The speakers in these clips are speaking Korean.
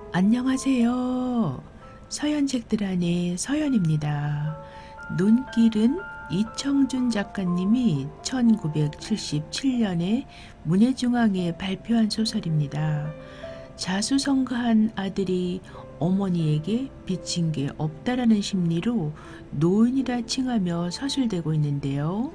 안녕하세요. 서연책들 안의 서연입니다. 눈길은 이청준 작가님이 1977년에 문해중앙에 발표한 소설입니다. 자수성가한 아들이 어머니에게 빚진 게 없다라는 심리로 노인이라 칭하며 서술되고 있는데요.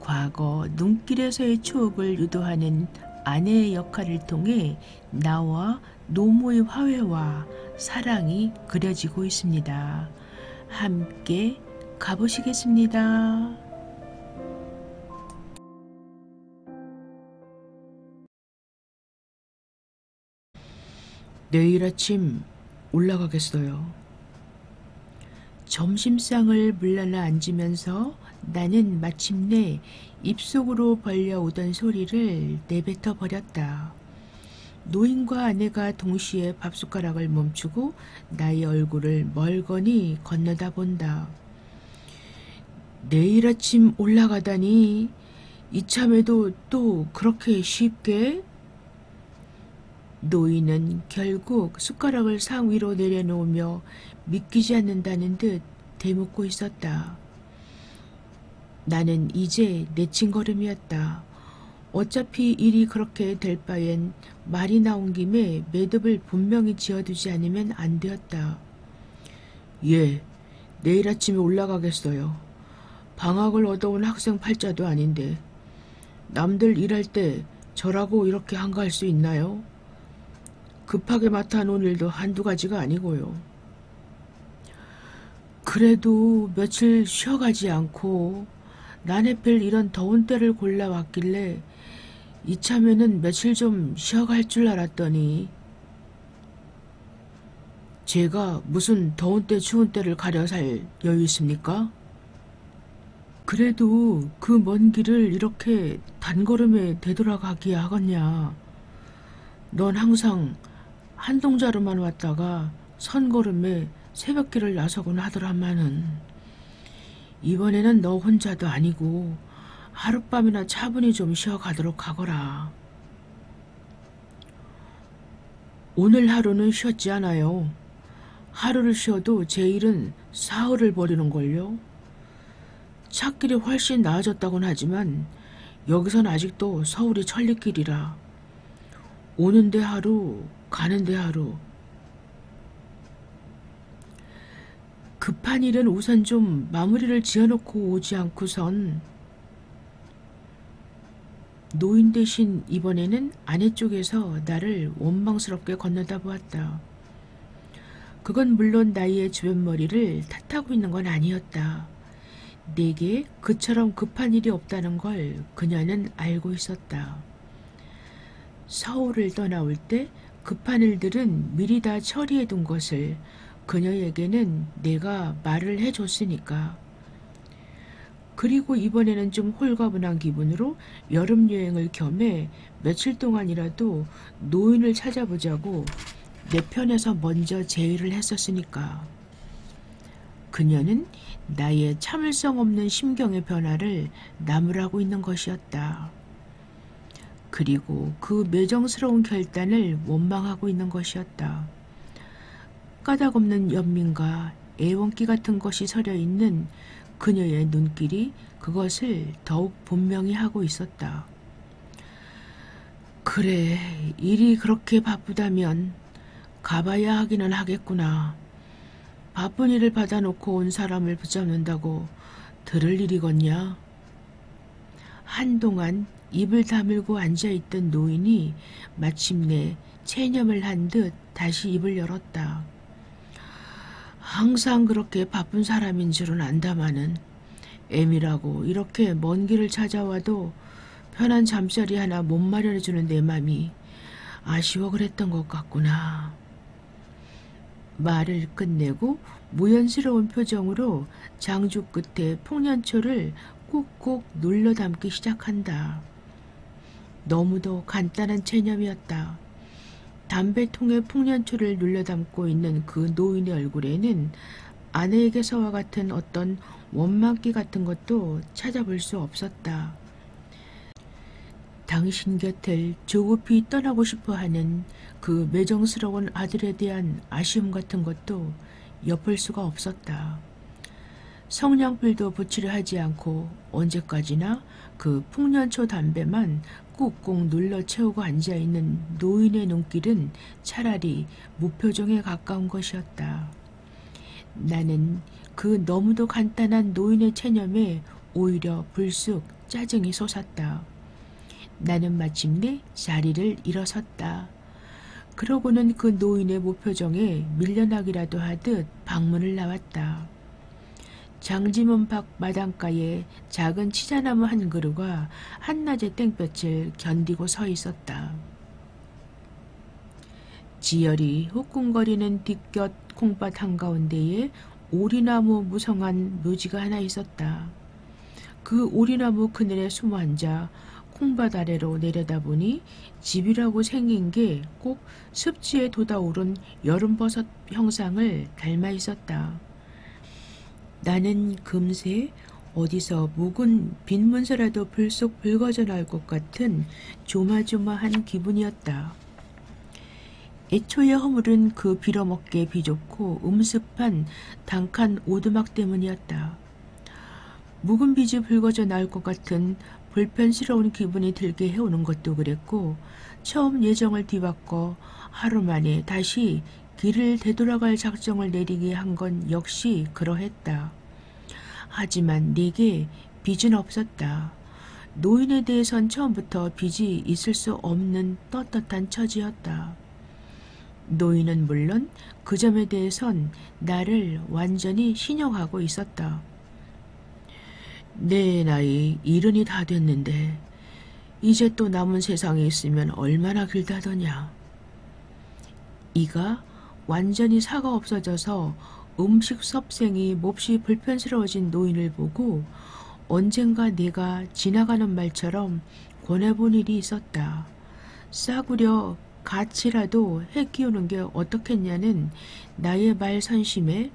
과거 눈길에서의 추억을 유도하는 아내의 역할을 통해 나와 노모의 화해와 사랑이 그려지고 있습니다. 함께 가보시겠습니다. 내일 아침 올라가겠어요. 점심상을 물러나 앉으면서 나는 마침내 입속으로 벌려오던 소리를 내뱉어 버렸다. 노인과 아내가 동시에 밥숟가락을 멈추고 나의 얼굴을 멀거니 건너다 본다. 내일 아침 올라가다니 이참에도 또 그렇게 쉽게? 노인은 결국 숟가락을 상 위로 내려놓으며 믿기지 않는다는 듯 대묻고 있었다. 나는 이제 내친 걸음이었다. 어차피 일이 그렇게 될 바엔 말이 나온 김에 매듭을 분명히 지어두지 않으면 안 되었다. 예, 내일 아침에 올라가겠어요. 방학을 얻어온 학생 팔자도 아닌데 남들 일할 때 저라고 이렇게 한가할 수 있나요? 급하게 맡아놓은 일도 한두 가지가 아니고요. 그래도 며칠 쉬어가지 않고 난해필 이런 더운 때를 골라왔길래 이참에는 며칠 좀 쉬어갈 줄 알았더니 제가 무슨 더운 때 추운 때를 가려 살 여유 있습니까? 그래도 그 먼 길을 이렇게 단걸음에 되돌아가기야 하겠냐. 넌 항상 한 동자로만 왔다가 선걸음에 새벽길을 나서곤 하더라마는 이번에는 너 혼자도 아니고 하룻밤이나 차분히 좀 쉬어가도록 하거라. 오늘 하루는 쉬었지 않아요. 하루를 쉬어도 제 일은 사흘을 벌이는걸요. 찾길이 훨씬 나아졌다곤 하지만 여기선 아직도 서울이 천리길이라 오는데 하루 가는데 하루. 급한 일은 우선 좀 마무리를 지어놓고 오지 않고선. 노인 대신 이번에는 아내 쪽에서 나를 원망스럽게 건너다 보았다. 그건 물론 나의 주변머리를 탓하고 있는 건 아니었다. 내게 그처럼 급한 일이 없다는 걸 그녀는 알고 있었다. 서울을 떠나올 때 급한 일들은 미리 다 처리해둔 것을 그녀에게는 내가 말을 해줬으니까. 그리고 이번에는 좀 홀가분한 기분으로 여름여행을 겸해 며칠 동안이라도 노인을 찾아보자고 내 편에서 먼저 제의를 했었으니까. 그녀는 나의 참을성 없는 심경의 변화를 나무라고 있는 것이었다. 그리고 그 매정스러운 결단을 원망하고 있는 것이었다. 까닭없는 연민과 애원기 같은 것이 서려있는 그녀의 눈길이 그것을 더욱 분명히 하고 있었다. 그래, 일이 그렇게 바쁘다면 가봐야 하기는 하겠구나. 바쁜 일을 받아놓고 온 사람을 붙잡는다고 들을 일이겠냐? 한동안 입을 다물고 앉아있던 노인이 마침내 체념을 한 듯 다시 입을 열었다. 항상 그렇게 바쁜 사람인 줄은 안다마는 애미라고 이렇게 먼 길을 찾아와도 편한 잠자리 하나 못 마련해주는 내 맘이 아쉬워 그랬던 것 같구나. 말을 끝내고 무연스러운 표정으로 장주 끝에 풍년초를 꾹꾹 눌러 담기 시작한다. 너무도 간단한 체념이었다. 담배통에 풍년초를 눌러 담고 있는 그 노인의 얼굴에는 아내에게서와 같은 어떤 원망기 같은 것도 찾아볼 수 없었다. 당신 곁을 조급히 떠나고 싶어하는 그 매정스러운 아들에 대한 아쉬움 같은 것도 엿볼 수가 없었다. 성냥불도 붙이려 하지 않고 언제까지나 그 풍년초 담배만 꾹꾹 눌러 채우고 앉아있는 노인의 눈길은 차라리 무표정에 가까운 것이었다. 나는 그 너무도 간단한 노인의 체념에 오히려 불쑥 짜증이 솟았다. 나는 마침내 자리를 일어섰다. 그러고는 그 노인의 무표정에 밀려나기라도 하듯 방문을 나왔다. 장지문 밖 마당가에 작은 치자나무 한 그루가 한낮의 땡볕을 견디고 서 있었다. 지열이 후끈거리는 뒷곁 콩밭 한가운데에 오리나무 무성한 묘지가 하나 있었다. 그 오리나무 그늘에 숨어 앉아 콩밭 아래로 내려다보니 집이라고 생긴 게 꼭 습지에 돋아오른 여름버섯 형상을 닮아 있었다. 나는 금세 어디서 묵은 빈 문서라도 불쑥 붉어져 나올 것 같은 조마조마한 기분이었다. 애초에 허물은 그 빌어먹기에 비좁고 음습한 단칸 오두막 때문이었다. 묵은 빛이 붉어져 나올 것 같은 불편스러운 기분이 들게 해오는 것도 그랬고, 처음 예정을 뒤바꿔 하루 만에 다시 길을 되돌아갈 작정을 내리게 한 건 역시 그러했다. 하지만 내게 빚은 없었다. 노인에 대해선 처음부터 빚이 있을 수 없는 떳떳한 처지였다. 노인은 물론 그 점에 대해선 나를 완전히 신용하고 있었다. 내 나이 70이 다 됐는데 이제 또 남은 세상에 있으면 얼마나 길다더냐. 이가 완전히 사가 없어져서 음식 섭생이 몹시 불편스러워진 노인을 보고 언젠가 내가 지나가는 말처럼 권해본 일이 있었다. 싸구려 같이라도 해 키우는 게 어떻겠냐는 나의 말 선심에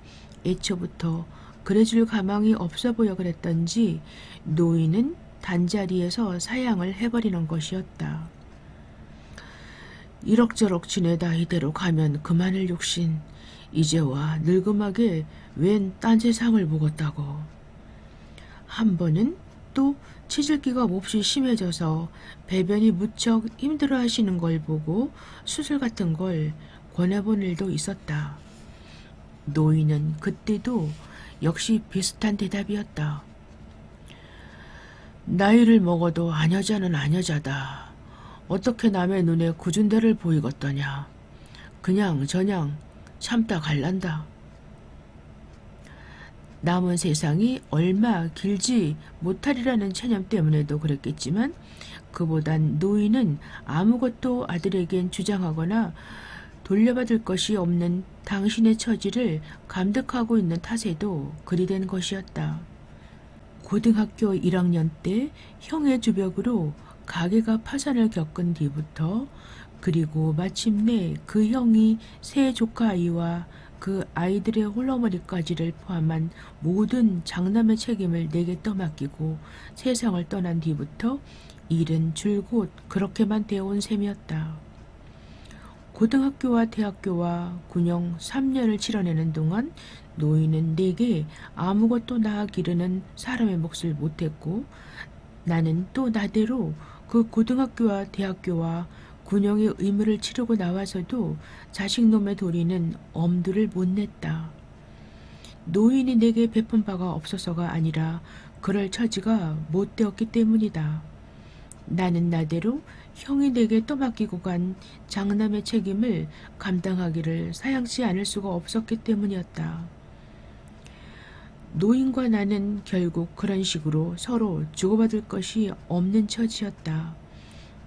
애초부터 그래줄 가망이 없어 보여 그랬던지 노인은 단자리에서 사양을 해버리는 것이었다. 이럭저럭 지내다 이대로 가면 그만을 욕심. 이제와 늙음하게 웬 딴 세상을 보겠다고. 한 번은 또 치질기가 몹시 심해져서 배변이 무척 힘들어 하시는 걸 보고 수술 같은 걸 권해본 일도 있었다. 노인은 그때도 역시 비슷한 대답이었다. 나이를 먹어도 아녀자는 아녀자다. 어떻게 남의 눈에 굳은 데를 보이겠더냐. 그냥 저냥 참다 갈란다. 남은 세상이 얼마 길지 못하리라는 체념 때문에도 그랬겠지만 그보단 노인은 아무것도 아들에겐 주장하거나 돌려받을 것이 없는 당신의 처지를 감득하고 있는 탓에도 그리 된 것이었다. 고등학교 1학년 때 형의 주벽으로 가게가 파산을 겪은 뒤부터 그리고 마침내 그 형이 세 조카 아이와 그 아이들의 홀러머니까지를 포함한 모든 장남의 책임을 내게 떠맡기고 세상을 떠난 뒤부터 일은 줄곧 그렇게만 되어온 셈이었다. 고등학교와 대학교와 군영 3년을 치러내는 동안 노인은 내게 아무것도 낳아 기르는 사람의 몫을 못했고 나는 또 나대로 그 고등학교와 대학교와 군영의 의무를 치르고 나와서도 자식놈의 도리는 엄두를 못 냈다. 노인이 내게 베푼 바가 없어서가 아니라 그럴 처지가 못 되었기 때문이다. 나는 나대로 형이 내게 떠맡기고 간 장남의 책임을 감당하기를 사양치 않을 수가 없었기 때문이었다. 노인과 나는 결국 그런 식으로 서로 주고받을 것이 없는 처지였다.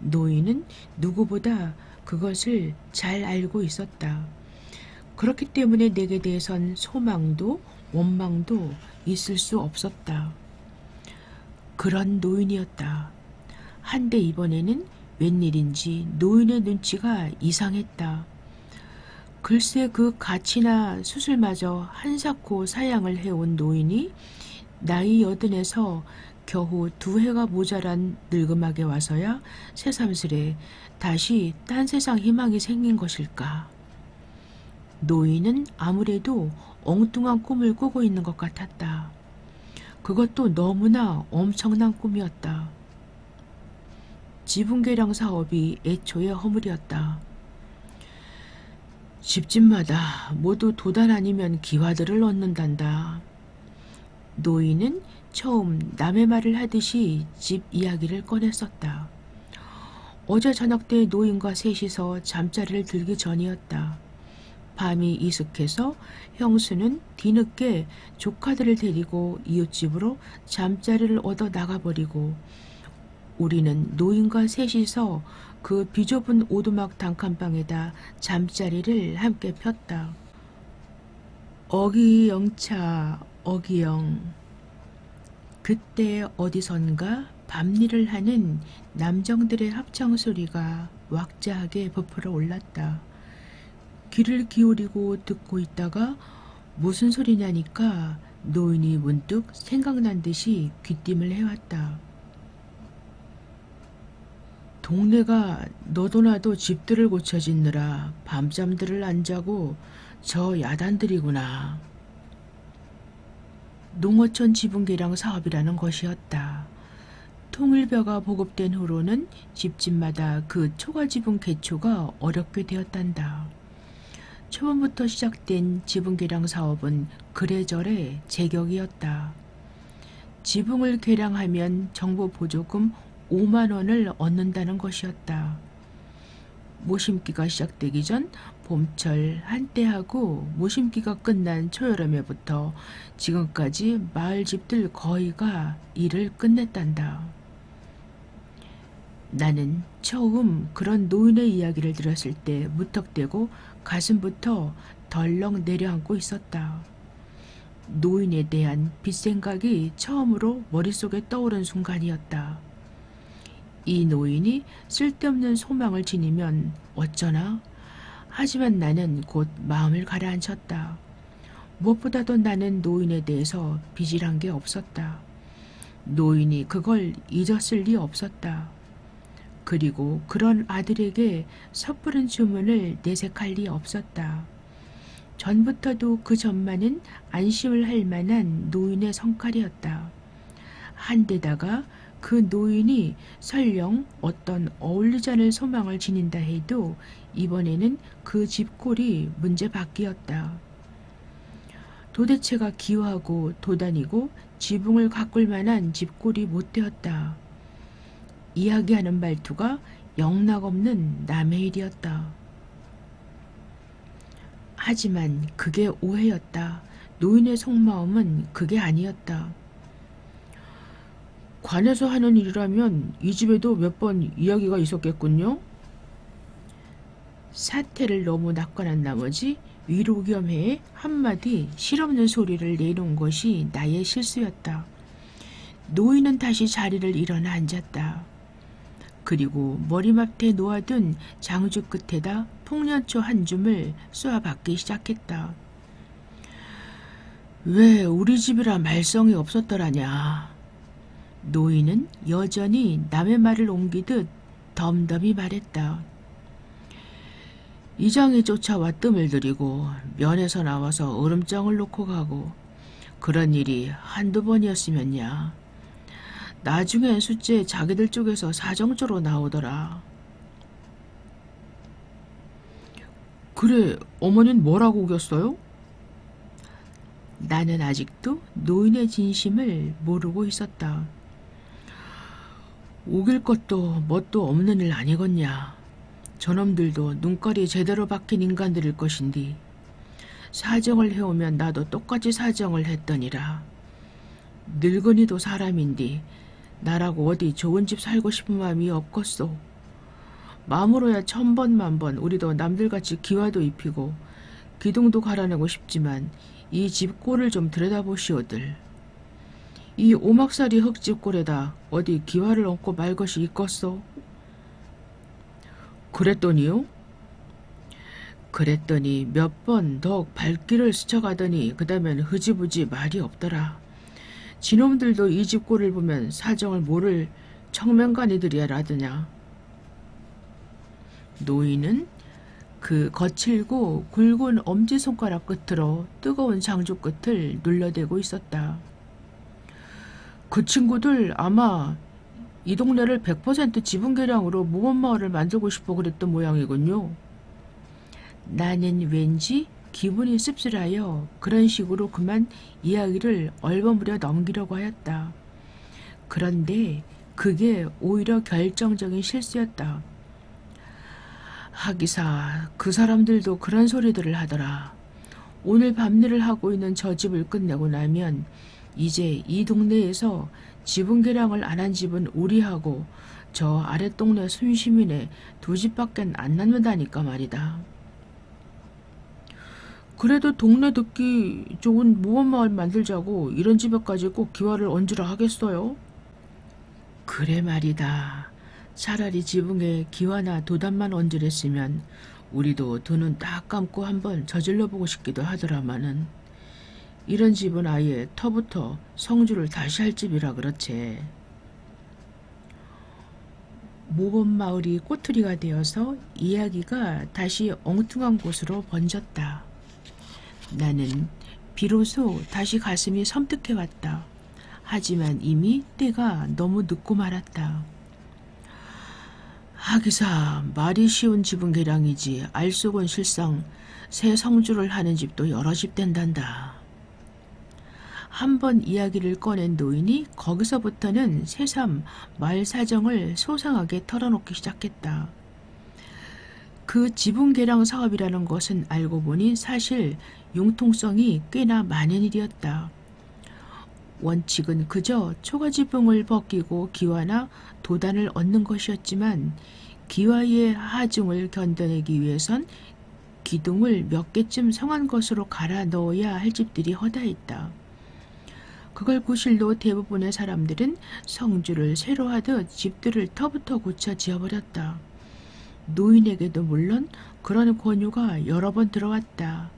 노인은 누구보다 그것을 잘 알고 있었다. 그렇기 때문에 내게 대해선 소망도 원망도 있을 수 없었다. 그런 노인이었다. 한데 이번에는 웬일인지 노인의 눈치가 이상했다. 글쎄 그 가치나 수술마저 한사코 사양을 해온 노인이 나이 80에서 겨우 2해가 모자란 늙음하게 와서야 새삼스레 다시 딴 세상 희망이 생긴 것일까. 노인은 아무래도 엉뚱한 꿈을 꾸고 있는 것 같았다. 그것도 너무나 엄청난 꿈이었다. 지붕개량 사업이 애초에 허물이었다. 집집마다 모두 도단 아니면 기와들을 얻는단다. 노인은 처음 남의 말을 하듯이 집 이야기를 꺼냈었다. 어제 저녁 때 노인과 셋이서 잠자리를 들기 전이었다. 밤이 이슥해서 형수는 뒤늦게 조카들을 데리고 이웃집으로 잠자리를 얻어 나가버리고 우리는 노인과 셋이서 그 비좁은 오두막 단칸방에다 잠자리를 함께 폈다. 어기영차 어기영. 그때 어디선가 밤일을 하는 남정들의 합창소리가 왁자하게 부풀어 올랐다. 귀를 기울이고 듣고 있다가 무슨 소리냐니까 노인이 문득 생각난 듯이 귀띔을 해왔다. 동네가 너도 나도 집들을 고쳐 짓느라 밤잠들을 안 자고 저 야단들이구나. 농어촌 지붕개량 사업이라는 것이었다. 통일벼가 보급된 후로는 집집마다 그 초가지붕 개초가 어렵게 되었단다. 초반부터 시작된 지붕개량 사업은 그래저래 제격이었다. 지붕을 개량하면 정부 보조금 5만 원을 얻는다는 것이었다. 모심기가 시작되기 전 봄철 한때하고 모심기가 끝난 초여름에부터 지금까지 마을 집들 거의가 일을 끝냈단다. 나는 처음 그런 노인의 이야기를 들었을 때 무턱대고 가슴부터 덜렁 내려앉고 있었다. 노인에 대한 빚생각이 처음으로 머릿속에 떠오른 순간이었다. 이 노인이 쓸데없는 소망을 지니면 어쩌나? 하지만 나는 곧 마음을 가라앉혔다. 무엇보다도 나는 노인에 대해서 빚이란 게 없었다. 노인이 그걸 잊었을 리 없었다. 그리고 그런 아들에게 섣부른 주문을 내색할 리 없었다. 전부터도 그 전만은 안심을 할 만한 노인의 성깔이었다. 한데다가 그 노인이 설령 어떤 어울리지 않을 소망을 지닌다 해도 이번에는 그 집골이 문제밖이었다. 도대체가 기와하고 도단이고 지붕을 가꿀 만한 집골이 못 되었다. 이야기하는 말투가 영락없는 남의 일이었다. 하지만 그게 오해였다. 노인의 속마음은 그게 아니었다. 관에서 하는 일이라면 이 집에도 몇 번 이야기가 있었겠군요. 사태를 너무 낙관한 나머지 위로겸해 한마디 실없는 소리를 내놓은 것이 나의 실수였다. 노인은 다시 자리를 일어나 앉았다. 그리고 머리맡에 놓아둔 장주 끝에다 풍년초 한 줌을 쏘아받기 시작했다. 왜 우리 집이라 말썽이 없었더라냐. 노인은 여전히 남의 말을 옮기듯 덤덤히 말했다. 이장이 쫓아와 뜸을 들이고 면에서 나와서 얼음장을 놓고 가고 그런 일이 한두 번이었으면야. 나중엔 숫째 자기들 쪽에서 사정조로 나오더라. 그래, 어머니는 뭐라고 우겼어요? 나는 아직도 노인의 진심을 모르고 있었다. 우길 것도 뭣도 없는 일 아니겠냐. 저놈들도 눈깔이 제대로 박힌 인간들일 것인디 사정을 해오면 나도 똑같이 사정을 했더니라. 늙은이도 사람인디 나라고 어디 좋은 집 살고 싶은 마음이 없겠소. 마음으로야 1000번 만번 우리도 남들같이 기와도 입히고 기둥도 갈아내고 싶지만 이 집 꼴을 좀 들여다보시오들. 이 오막살이 흙집 꼴에다 어디 기와를 얹고 말 것이 있겠소? 그랬더니요? 그랬더니 몇 번 더욱 발길을 스쳐가더니 그 다음엔 흐지부지 말이 없더라. 지놈들도 이 집 꼴을 보면 사정을 모를 청명간이들이야 라드냐. 노인은 그 거칠고 굵은 엄지손가락 끝으로 뜨거운 장주 끝을 눌러대고 있었다. 그 친구들 아마 이 동네를 100% 지붕계량으로 모범마을을 만들고 싶어 그랬던 모양이군요. 나는 왠지 기분이 씁쓸하여 그런 식으로 그만 이야기를 얼버무려 넘기려고 하였다. 그런데 그게 오히려 결정적인 실수였다. 하기사 그 사람들도 그런 소리들을 하더라. 오늘 밤일을 하고 있는 저 집을 끝내고 나면 이제 이 동네에서 지붕 계량을 안 한 집은 우리하고 저 아랫동네 순시민의 두 집밖엔 안 남는다니까 말이다. 그래도 동네 듣기 좋은 모범마을 만들자고 이런 집에까지 꼭 기와를 얹으라 하겠어요? 그래 말이다. 차라리 지붕에 기와나 도단만 얹으랬으면 우리도 두 눈 딱 감고 한번 저질러보고 싶기도 하더라마는 이런 집은 아예 터부터 성주를 다시 할 집이라 그렇지. 모범마을이 꼬투리가 되어서 이야기가 다시 엉뚱한 곳으로 번졌다. 나는 비로소 다시 가슴이 섬뜩해왔다. 하지만 이미 때가 너무 늦고 말았다. 하기사 말이 쉬운 집은 계량이지 알 속은 실상 새 성주를 하는 집도 여러 집 된단다. 한 번 이야기를 꺼낸 노인이 거기서부터는 새삼 말 사정을 소상하게 털어놓기 시작했다. 그 지붕 계량 사업이라는 것은 알고 보니 사실 융통성이 꽤나 많은 일이었다. 원칙은 그저 초가지붕을 벗기고 기와나 도단을 얻는 것이었지만 기와의 하중을 견뎌내기 위해선 기둥을 몇 개쯤 성한 것으로 갈아 넣어야 할 집들이 허다했다. 그걸 구실로 대부분의 사람들은 성주를 새로 하듯 집들을 터부터 고쳐 지어버렸다. 노인에게도 물론 그런 권유가 여러 번 들어왔다.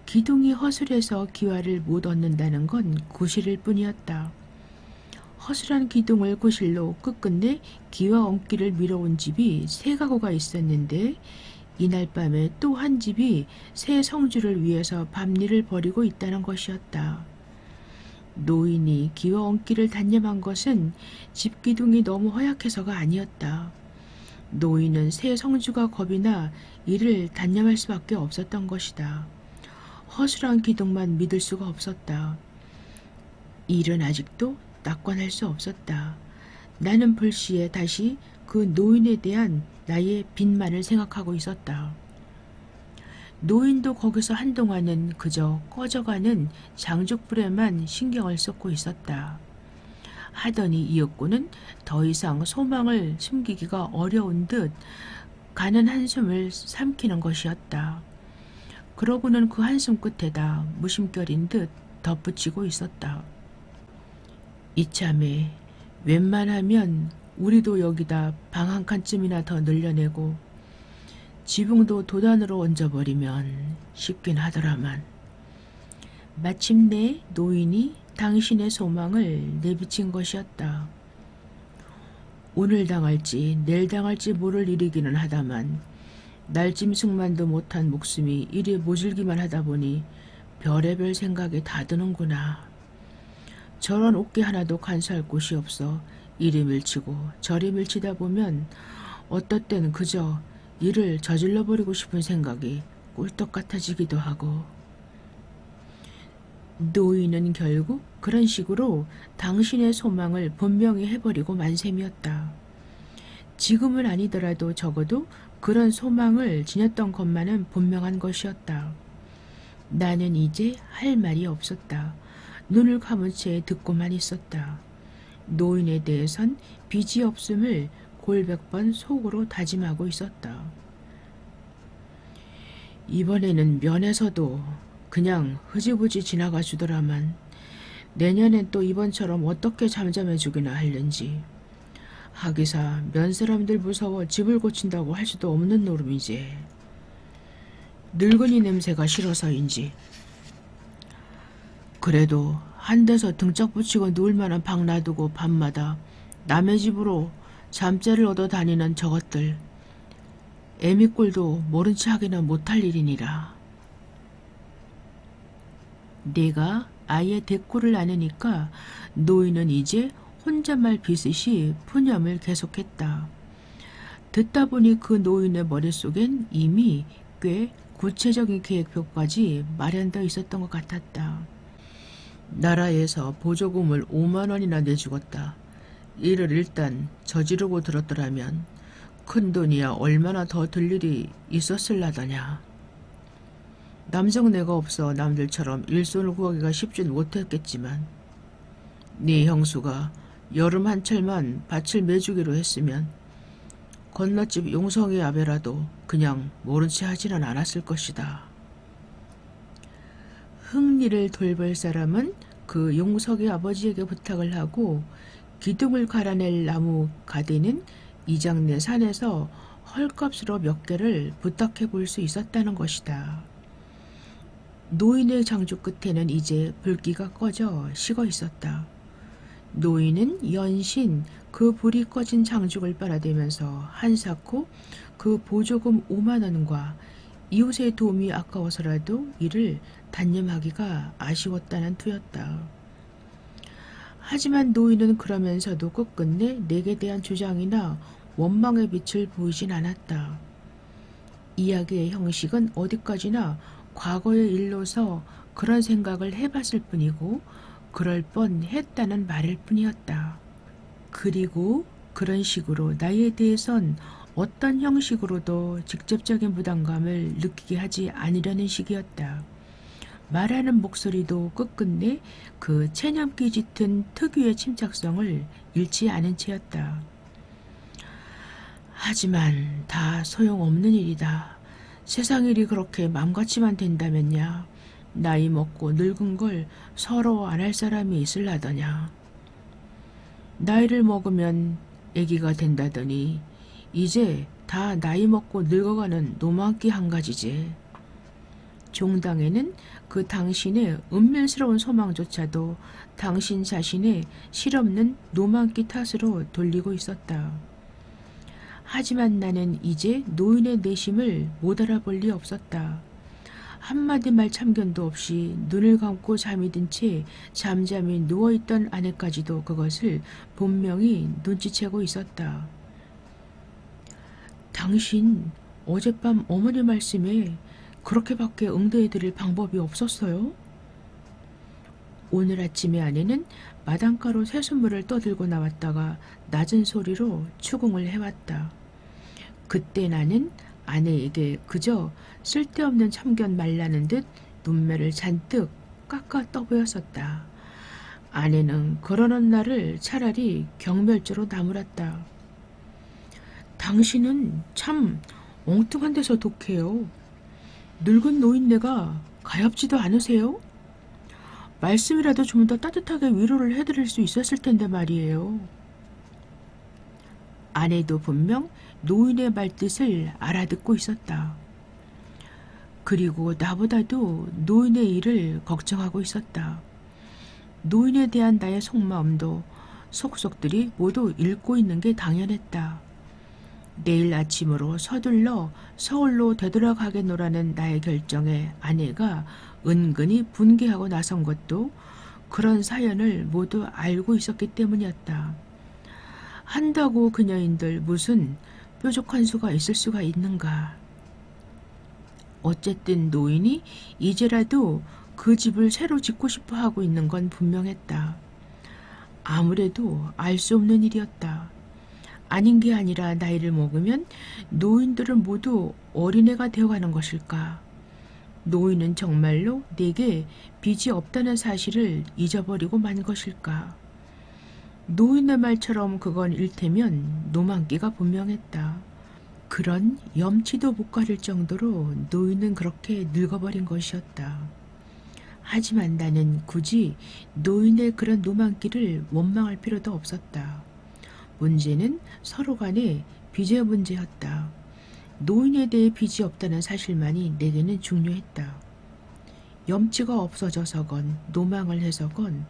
기둥이 허술해서 기와를 못 얻는다는 건 구실일 뿐이었다. 허술한 기둥을 구실로 끝끝내 기와 얹기를 미뤄온 집이 세 가구가 있었는데 이날 밤에 또 한 집이 새 성주를 위해서 밤일을 벌이고 있다는 것이었다. 노인이 기와 얹기를 단념한 것은 집 기둥이 너무 허약해서가 아니었다. 노인은 새 성주가 겁이 나 이를 단념할 수밖에 없었던 것이다. 허술한 기둥만 믿을 수가 없었다. 일은 아직도 낙관할 수 없었다. 나는 불시에 다시 그 노인에 대한 나의 빚만을 생각하고 있었다. 노인도 거기서 한동안은 그저 꺼져가는 장족불에만 신경을 쏟고 있었다. 하더니 이윽고는 더 이상 소망을 숨기기가 어려운 듯 가는 한숨을 삼키는 것이었다. 그러고는 그 한숨 끝에다 무심결인 듯 덧붙이고 있었다. 이참에 웬만하면 우리도 여기다 방 한 칸쯤이나 더 늘려내고 지붕도 도단으로 얹어버리면 쉽긴 하더라만. 마침내 노인이 당신의 소망을 내비친 것이었다. 오늘 당할지 내일 당할지 모를 일이기는 하다만 날짐승만도 못한 목숨이 이리 모질기만 하다 보니 별의별 생각이 다 드는구나. 저런 옥계 하나도 간수할 곳이 없어 이리 밀치고 저리 밀치다 보면 어떨 땐 그저 일을 저질러버리고 싶은 생각이 꿀떡 같아지기도 하고. 노인은 결국 그런 식으로 당신의 소망을 분명히 해버리고 만 셈이었다. 지금은 아니더라도 적어도 그런 소망을 지녔던 것만은 분명한 것이었다. 나는 이제 할 말이 없었다. 눈을 감은 채 듣고만 있었다. 노인에 대해선 빚이 없음을 골백번 속으로 다짐하고 있었다. 이번에는 면에서도 그냥 흐지부지 지나가 주더라만 내년엔 또 이번처럼 어떻게 잠잠해 주기나 할는지. 하기사 면사람들 무서워 집을 고친다고 할 수도 없는 노름이지. 늙은이 냄새가 싫어서인지. 그래도 한 데서 등짝 붙이고 누울 만한 방 놔두고 밤마다 남의 집으로 잠자를 얻어 다니는 저것들. 애미꼴도 모른 체 하기는 못할 일이니라. 내가 아예 대꾸를 안 하니까 노인은 이제 혼잣말 비슷이 푸념을 계속했다. 듣다 보니 그 노인의 머릿속엔 이미 꽤 구체적인 계획표까지 마련되어 있었던 것 같았다. 나라에서 보조금을 5만 원이나 내주겠다. 일을 일단 저지르고 들었더라면 큰돈이야 얼마나 더 들 일이 있었을라더냐. 남정네가 없어 남들처럼 일손을 구하기가 쉽진 못했겠지만 네 형수가 여름 한철만 밭을 매주기로 했으면 건너집 용성의 아베라도 그냥 모른 체 하지는 않았을 것이다. 흥리를 돌볼 사람은 그 용석의 아버지에게 부탁을 하고 기둥을 갈아낼 나무 가대는 이장내 산에서 헐값으로 몇 개를 부탁해 볼 수 있었다는 것이다. 노인의 장주 끝에는 이제 불기가 꺼져 식어 있었다. 노인은 연신 그 불이 꺼진 장죽을 빨아대면서 한사코 그 보조금 5만 원과 이웃의 도움이 아까워서라도 이를 단념하기가 아쉬웠다는 투였다. 하지만 노인은 그러면서도 끝끝내 내게 대한 주장이나 원망의 빛을 보이진 않았다. 이야기의 형식은 어디까지나 과거의 일로서 그런 생각을 해봤을 뿐이고 그럴 뻔했다는 말일 뿐이었다. 그리고 그런 식으로 나에 대해선 어떤 형식으로도 직접적인 부담감을 느끼게 하지 않으려는 식이었다. 말하는 목소리도 끝끝내 그 체념기 짙은 특유의 침착성을 잃지 않은 채였다. 하지만 다 소용없는 일이다. 세상 일이 그렇게 맘같이만 된다면야 나이 먹고 늙은 걸 서러워 안 할 사람이 있을라더냐. 나이를 먹으면 아기가 된다더니 이제 다 나이 먹고 늙어가는 노만끼 한 가지지. 종당에는 그 당신의 은밀스러운 소망조차도 당신 자신의 실없는 노만끼 탓으로 돌리고 있었다. 하지만 나는 이제 노인의 내심을 못 알아볼 리 없었다. 한마디 말 참견도 없이 눈을 감고 잠이 든 채 잠잠히 누워있던 아내까지도 그것을 분명히 눈치채고 있었다. 당신 어젯밤 어머니 말씀에 그렇게밖에 응대해드릴 방법이 없었어요? 오늘 아침에 아내는 마당가로 새순물을 떠들고 나왔다가 낮은 소리로 추궁을 해왔다. 그때 나는 아내에게 그저 쓸데없는 참견 말라는 듯 눈매를 잔뜩 깎아 떠보였었다. 아내는 그러는 나를 차라리 경멸조로 나무랐다. 당신은 참 엉뚱한 데서 독해요. 늙은 노인네가 가엾지도 않으세요? 말씀이라도 좀 더 따뜻하게 위로를 해드릴 수 있었을 텐데 말이에요. 아내도 분명 노인의 말뜻을 알아듣고 있었다. 그리고 나보다도 노인의 일을 걱정하고 있었다. 노인에 대한 나의 속마음도 속속들이 모두 읽고 있는 게 당연했다. 내일 아침으로 서둘러 서울로 되돌아가겠노라는 나의 결정에 아내가 은근히 분개하고 나선 것도 그런 사연을 모두 알고 있었기 때문이었다. 한다고 그녀인들 무슨 뾰족한 수가 있을 수가 있는가. 어쨌든 노인이 이제라도 그 집을 새로 짓고 싶어 하고 있는 건 분명했다. 아무래도 알 수 없는 일이었다. 아닌 게 아니라 나이를 먹으면 노인들은 모두 어린애가 되어가는 것일까? 노인은 정말로 내게 빚이 없다는 사실을 잊어버리고 만 것일까? 노인의 말처럼 그건 일테면 노만기가 분명했다. 그런 염치도 못 가릴 정도로 노인은 그렇게 늙어버린 것이었다. 하지만 나는 굳이 노인의 그런 노만기를 원망할 필요도 없었다. 문제는 서로 간의 빚의 문제였다. 노인에 대해 빚이 없다는 사실만이 내게는 중요했다. 염치가 없어져서건 노망을 해서건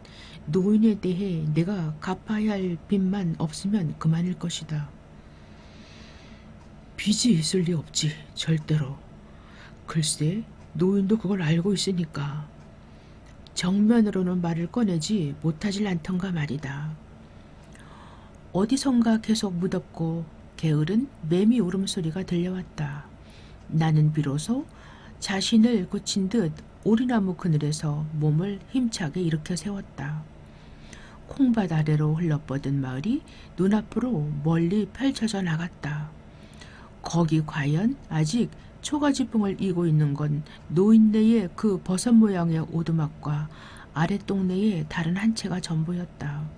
노인에 대해 내가 갚아야 할 빚만 없으면 그만일 것이다. 빚이 있을 리 없지, 절대로. 글쎄, 노인도 그걸 알고 있으니까. 정면으로는 말을 꺼내지 못하질 않던가 말이다. 어디선가 계속 무덥고 게으른 매미 울음소리가 들려왔다. 나는 비로소 자신을 고친 듯 오리나무 그늘에서 몸을 힘차게 일으켜 세웠다. 콩밭 아래로 흘러뻗은 마을이 눈앞으로 멀리 펼쳐져 나갔다. 거기 과연 아직 초가지붕을 이고 있는 건 노인네의 그 버섯 모양의 오두막과 아랫동네의 다른 한 채가 전부였다.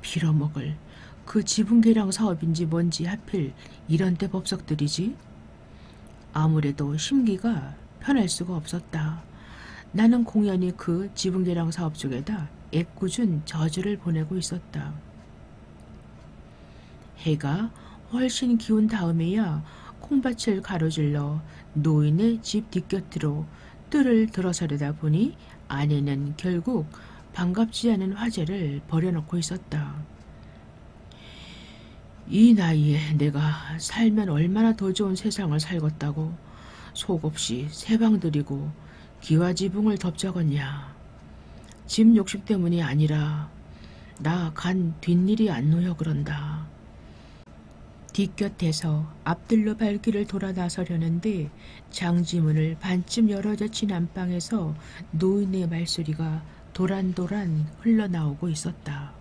빌어먹을 그 지붕계량 사업인지 뭔지 하필 이런 데 법석들이지? 아무래도 심기가 편할 수가 없었다. 나는 공연히 그 지붕계량 사업 쪽에다 애꿎은 저주를 보내고 있었다. 해가 훨씬 기운 다음에야 콩밭을 가로질러 노인의 집 뒷곁으로 뜰을 들어서려다 보니 아내는 결국 반갑지 않은 화제를 벌여놓고 있었다. 이 나이에 내가 살면 얼마나 더 좋은 세상을 살겠다고 속없이 새방 들이고 기와지붕을 덮적었냐. 집 욕심 때문이 아니라 나 간 뒷일이 안 놓여 그런다. 뒷곁에서 앞들로 발길을 돌아 나서려는데 장지문을 반쯤 열어젖힌 안방에서 노인의 말소리가 도란도란 흘러나오고 있었다.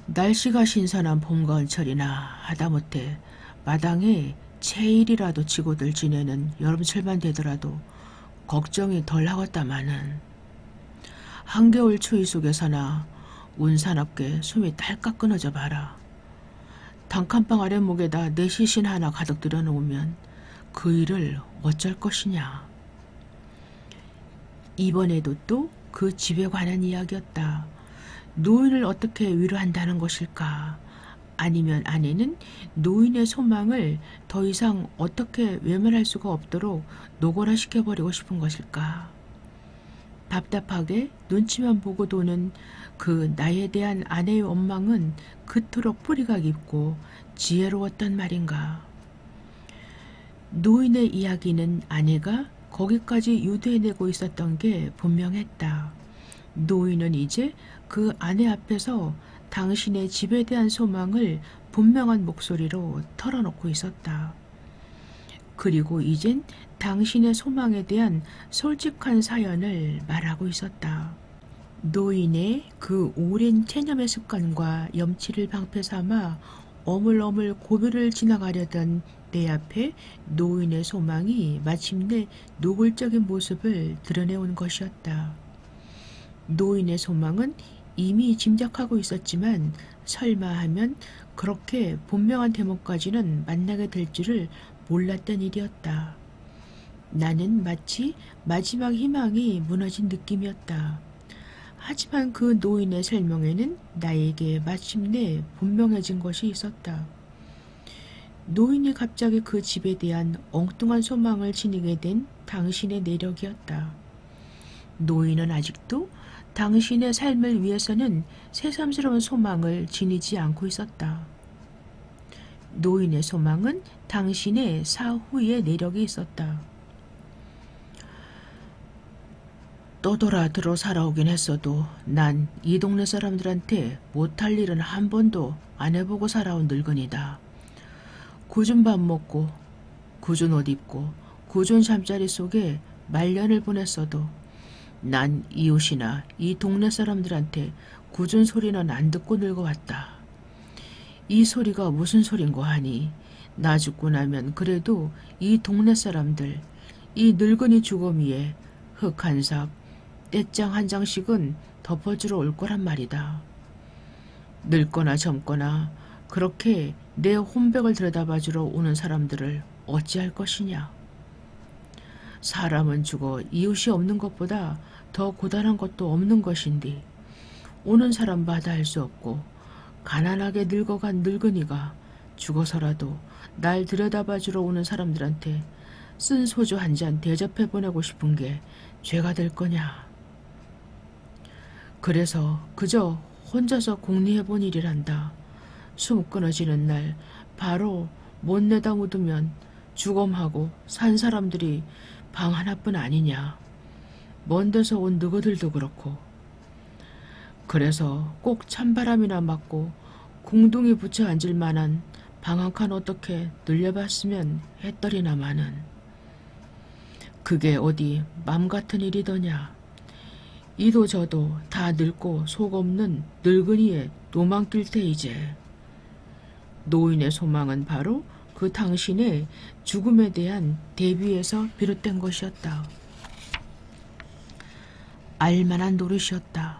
날씨가 신선한 봄가을철이나 하다못해 마당에 채일이라도 치고들 지내는 여름철만 되더라도 걱정이 덜 하겠다마는 한겨울 추위 속에서나 운사납게 숨이 딸깍 끊어져 봐라. 단칸방 아랫목에다 내 시신 하나 가득 들여놓으면 그 일을 어쩔 것이냐. 이번에도 또 그 집에 관한 이야기였다. 노인을 어떻게 위로한다는 것일까? 아니면 아내는 노인의 소망을 더 이상 어떻게 외면할 수가 없도록 노골화시켜버리고 싶은 것일까? 답답하게 눈치만 보고 도는 그 나에 대한 아내의 원망은 그토록 뿌리가 깊고 지혜로웠단 말인가. 노인의 이야기는 아내가 거기까지 유도해내고 있었던 게 분명했다. 노인은 이제 그 아내 앞에서 당신의 집에 대한 소망을 분명한 목소리로 털어놓고 있었다. 그리고 이젠 당신의 소망에 대한 솔직한 사연을 말하고 있었다. 노인의 그 오랜 체념의 습관과 염치를 방패 삼아 어물어물 고비를 지나가려던 내 앞에 노인의 소망이 마침내 노골적인 모습을 드러내온 것이었다. 노인의 소망은 이미 짐작하고 있었지만 설마 하면 그렇게 분명한 대목까지는 만나게 될 줄을 몰랐던 일이었다. 나는 마치 마지막 희망이 무너진 느낌이었다. 하지만 그 노인의 설명에는 나에게 마침내 분명해진 것이 있었다. 노인이 갑자기 그 집에 대한 엉뚱한 소망을 지니게 된 당신의 내력이었다. 노인은 아직도 당신의 삶을 위해서는 새삼스러운 소망을 지니지 않고 있었다. 노인의 소망은 당신의 사후의 내력이 있었다. 떠돌아 살아오긴 했어도 난 이 동네 사람들한테 못할 일은 한 번도 안 해보고 살아온 늙은이다. 굳은 밥 먹고 굳은 옷 입고 굳은 잠자리 속에 말년을 보냈어도 난 이웃이나 이 동네 사람들한테 굳은 소리는 안 듣고 늙어왔다. 이 소리가 무슨 소린고 하니 나 죽고 나면 그래도 이 동네 사람들, 이 늙은이 주거미에 흙 한 삽, 떼장 한 장씩은 덮어주러 올 거란 말이다. 늙거나 젊거나 그렇게 내 혼백을 들여다봐주러 오는 사람들을 어찌할 것이냐. 사람은 죽어 이웃이 없는 것보다 더 고단한 것도 없는 것인데 오는 사람마다 할 수 없고 가난하게 늙어간 늙은이가 죽어서라도 날 들여다봐주러 오는 사람들한테 쓴 소주 한 잔 대접해 보내고 싶은 게 죄가 될 거냐. 그래서 그저 혼자서 궁리해 본 일이란다. 숨 끊어지는 날 바로 못 내다 묻으면 주검하고 산 사람들이 방 하나뿐 아니냐. 먼 데서 온 너희들도 그렇고. 그래서 꼭 찬바람이나 맞고 궁둥이 붙여 앉을 만한 방 한 칸 어떻게 늘려봤으면 했더니나마는. 그게 어디 맘 같은 일이더냐. 이도 저도 다 늙고 속 없는 늙은이의 노망길 테 이제. 노인의 소망은 바로 그 당신의 죽음에 대한 대비에서 비롯된 것이었다. 알만한 노릇이었다.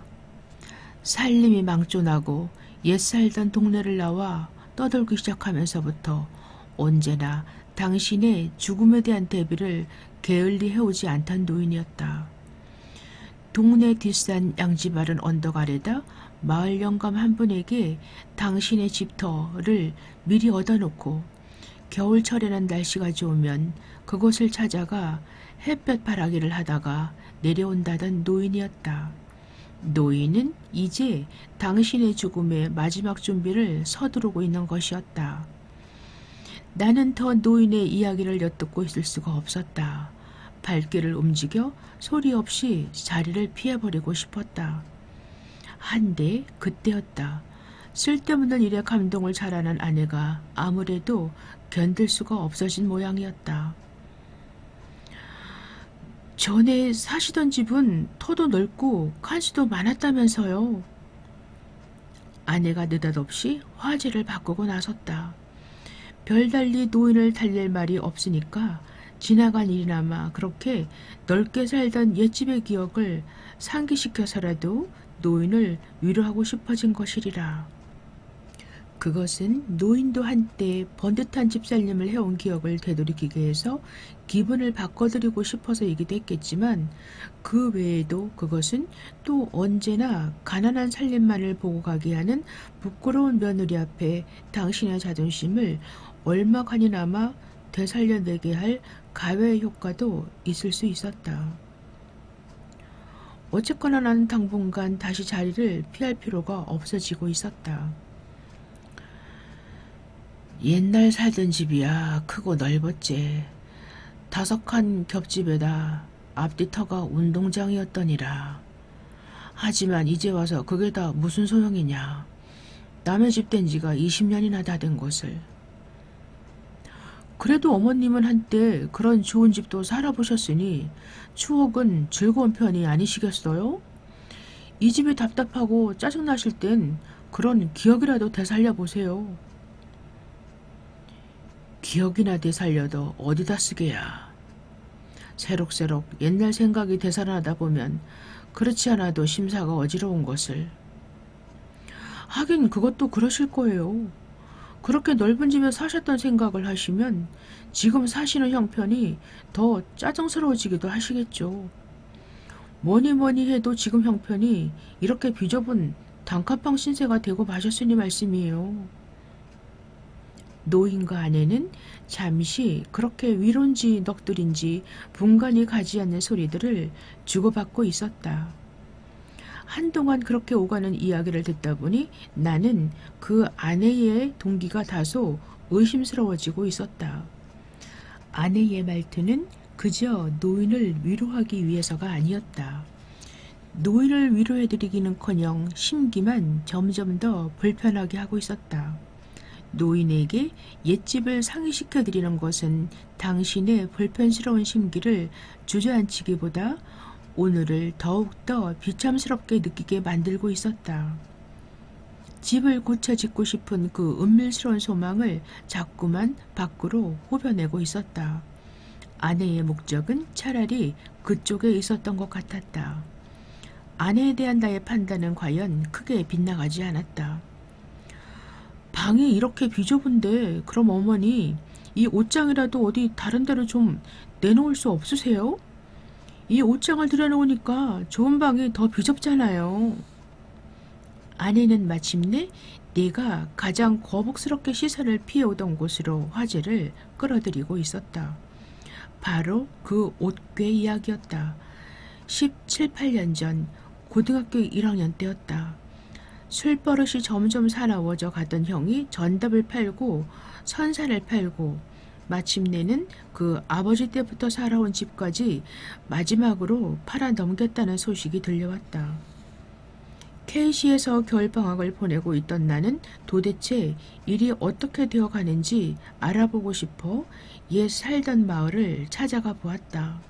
살림이 망조나고 옛 살던 동네를 나와 떠돌기 시작하면서부터 언제나 당신의 죽음에 대한 대비를 게을리 해오지 않던 노인이었다. 동네 뒷산 양지바른 언덕 아래다 마을 영감 한 분에게 당신의 집터를 미리 얻어놓고 겨울철에는 날씨가 좋으면 그곳을 찾아가 햇볕 바라기를 하다가 내려온다던 노인이었다. 노인은 이제 당신의 죽음의 마지막 준비를 서두르고 있는 것이었다. 나는 더 노인의 이야기를 엿듣고 있을 수가 없었다. 발길을 움직여 소리 없이 자리를 피해버리고 싶었다. 한데 그때였다. 쓸데없는 일에 감동을 자라는 아내가 아무래도 견딜 수가 없어진 모양이었다. 전에 사시던 집은 터도 넓고 칸수도 많았다면서요. 아내가 느닷없이 화제를 바꾸고 나섰다. 별달리 노인을 달랠 말이 없으니까 지나간 일이나마 그렇게 넓게 살던 옛집의 기억을 상기시켜서라도 노인을 위로하고 싶어진 것이리라. 그것은 노인도 한때 번듯한 집살림을 해온 기억을 되돌이키게 해서 기분을 바꿔드리고 싶어서이기도 했겠지만 그 외에도 그것은 또 언제나 가난한 살림만을 보고 가게 하는 부끄러운 며느리 앞에 당신의 자존심을 얼마간이나마 되살려내게 할 가외의 효과도 있을 수 있었다. 어쨌거나 나는 당분간 다시 자리를 피할 필요가 없어지고 있었다. 옛날 살던 집이야 크고 넓었지. 5칸 겹집에다 앞뒤 터가 운동장이었더니라. 하지만 이제 와서 그게 다 무슨 소용이냐. 남의 집 된 지가 20년이나 다 된 곳을. 그래도 어머님은 한때 그런 좋은 집도 살아보셨으니 추억은 즐거운 편이 아니시겠어요? 이 집이 답답하고 짜증나실 땐 그런 기억이라도 되살려보세요. 기억이나 되살려도 어디다 쓰게야. 새록새록 옛날 생각이 되살아나다 보면 그렇지 않아도 심사가 어지러운 것을. 하긴 그것도 그러실 거예요. 그렇게 넓은 집에 사셨던 생각을 하시면 지금 사시는 형편이 더 짜증스러워지기도 하시겠죠. 뭐니 해도 지금 형편이 이렇게 비좁은 단칸방 신세가 되고 마셨으니 말씀이에요. 노인과 아내는 잠시 그렇게 위론지 넋두린지 분간이 가지 않는 소리들을 주고받고 있었다. 한동안 그렇게 오가는 이야기를 듣다 보니 나는 그 아내의 동기가 다소 의심스러워지고 있었다. 아내의 말투는 그저 노인을 위로하기 위해서가 아니었다. 노인을 위로해드리기는커녕 심기만 점점 더 불편하게 하고 있었다. 노인에게 옛집을 상기시켜드리는 것은 당신의 불편스러운 심기를 주저앉히기보다 오늘을 더욱더 비참스럽게 느끼게 만들고 있었다. 집을 고쳐 짓고 싶은 그 은밀스러운 소망을 자꾸만 밖으로 호벼내고 있었다. 아내의 목적은 차라리 그쪽에 있었던 것 같았다. 아내에 대한 나의 판단은 과연 크게 빗나가지 않았다. 방이 이렇게 비좁은데 그럼 어머니 이 옷장이라도 어디 다른 데로 좀 내놓을 수 없으세요? 이 옷장을 들여놓으니까 좋은 방이 더 비좁잖아요. 아내는 마침내 내가 가장 거북스럽게 시선을 피해오던 곳으로 화제를 끌어들이고 있었다. 바로 그 옷괴 이야기였다. 17, 8년 전 고등학교 1학년 때였다. 술버릇이 점점 사나워져 가던 형이 전답을 팔고 선산을 팔고 마침내는 그 아버지 때부터 살아온 집까지 마지막으로 팔아 넘겼다는 소식이 들려왔다. K시에서 겨울방학을 보내고 있던 나는 도대체 일이 어떻게 되어 가는지 알아보고 싶어 옛 살던 마을을 찾아가 보았다.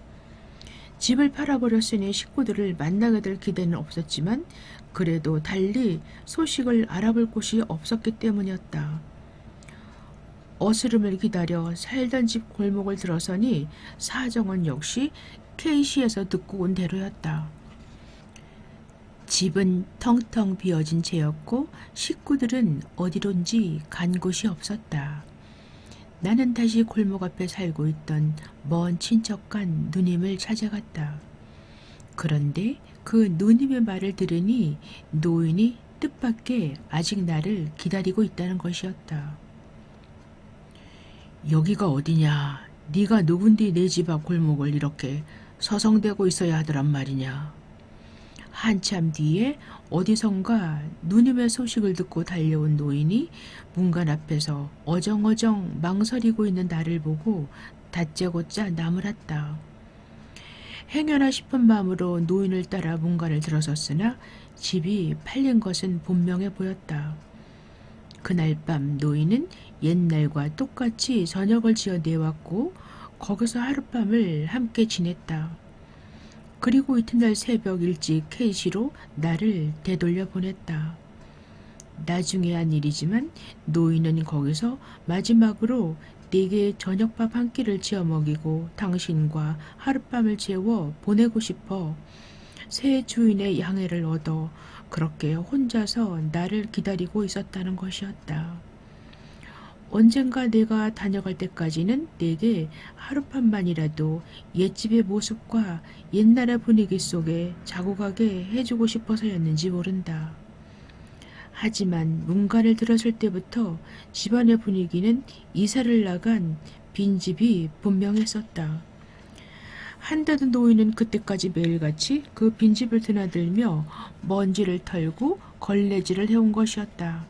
집을 팔아버렸으니 식구들을 만나게 될 기대는 없었지만 그래도 달리 소식을 알아볼 곳이 없었기 때문이었다. 어스름을 기다려 살던 집 골목을 들어서니 사정은 역시 K시에서 듣고 온 대로였다. 집은 텅텅 비어진 채였고 식구들은 어디론지 간 곳이 없었다. 나는 다시 골목 앞에 살고 있던 먼 친척간 누님을 찾아갔다. 그런데 그 누님의 말을 들으니 노인이 뜻밖의 아직 나를 기다리고 있다는 것이었다. 여기가 어디냐? 네가 누군디 내 집 앞 골목을 이렇게 서성대고 있어야 하더란 말이냐? 한참 뒤에 어디선가 누님의 소식을 듣고 달려온 노인이 문간 앞에서 어정어정 망설이고 있는 나를 보고 다짜고짜 나무랐다. 행여나 싶은 마음으로 노인을 따라 문간을 들어섰으나 집이 팔린 것은 분명해 보였다. 그날 밤 노인은 옛날과 똑같이 저녁을 지어 내왔고 거기서 하룻밤을 함께 지냈다. 그리고 이튿날 새벽 일찍 K시로 나를 되돌려 보냈다. 나중에 한 일이지만 노인은 거기서 마지막으로 내게 저녁밥 한 끼를 지어 먹이고 당신과 하룻밤을 재워 보내고 싶어 새 주인의 양해를 얻어 그렇게 혼자서 나를 기다리고 있었다는 것이었다. 언젠가 내가 다녀갈 때까지는 내게 하룻밤만이라도 옛집의 모습과 옛날의 분위기 속에 자고 가게 해주고 싶어서였는지 모른다. 하지만 문간을 들었을 때부터 집안의 분위기는 이사를 나간 빈집이 분명했었다. 한데도 노인은 그때까지 매일같이 그 빈집을 드나들며 먼지를 털고 걸레질을 해온 것이었다.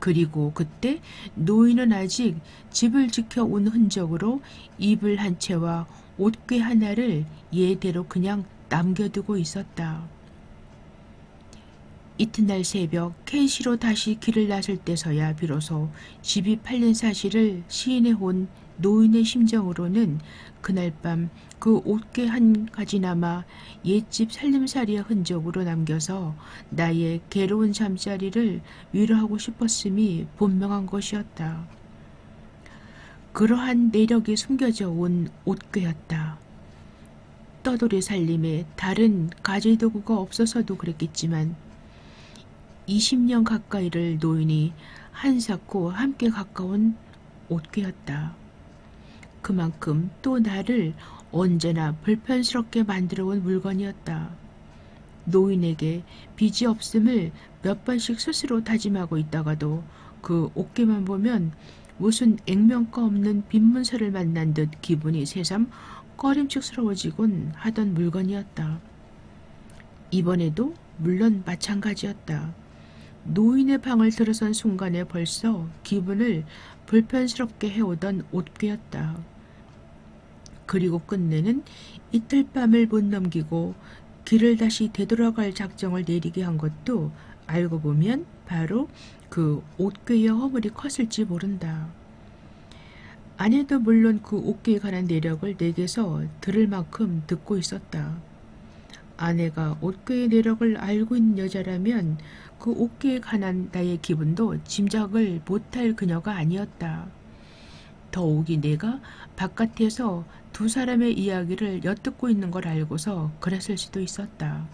그리고 그때 노인은 아직 집을 지켜온 흔적으로 이불 한 채와 옷괴 하나를 예대로 그냥 남겨두고 있었다. 이튿날 새벽 K시로 다시 길을 나설 때서야 비로소 집이 팔린 사실을 시인해 온 노인의 심정으로는 그날 밤 그 옷괴 한 가지나마 옛집 살림살이의 흔적으로 남겨서 나의 괴로운 잠자리를 위로하고 싶었음이 분명한 것이었다. 그러한 내력이 숨겨져 온 옷괴였다. 떠돌이 살림에 다른 가지도구가 없어서도 그랬겠지만 20년 가까이를 노인이 한사코 함께 가까운 옷괴였다. 그만큼 또 나를 언제나 불편스럽게 만들어온 물건이었다. 노인에게 빚이 없음을 몇 번씩 스스로 다짐하고 있다가도 그 옷괴만 보면 무슨 액면가 없는 빈문서를 만난 듯 기분이 새삼 꺼림칙스러워지곤 하던 물건이었다. 이번에도 물론 마찬가지였다. 노인의 방을 들어선 순간에 벌써 기분을 불편스럽게 해오던 옷괴였다. 그리고 끝내는 이틀 밤을 못 넘기고 길을 다시 되돌아갈 작정을 내리게 한 것도 알고 보면 바로 그 옷괴의 허물이 컸을지 모른다. 아내도 물론 그 옷괴에 관한 내력을 내게서 들을 만큼 듣고 있었다. 아내가 옷괴의 내력을 알고 있는 여자라면 그 옷괴에 관한 나의 기분도 짐작을 못할 그녀가 아니었다. 더욱이 내가 바깥에서 두 사람의 이야기를 엿듣고 있는 걸 알고서 그랬을 수도 있었다.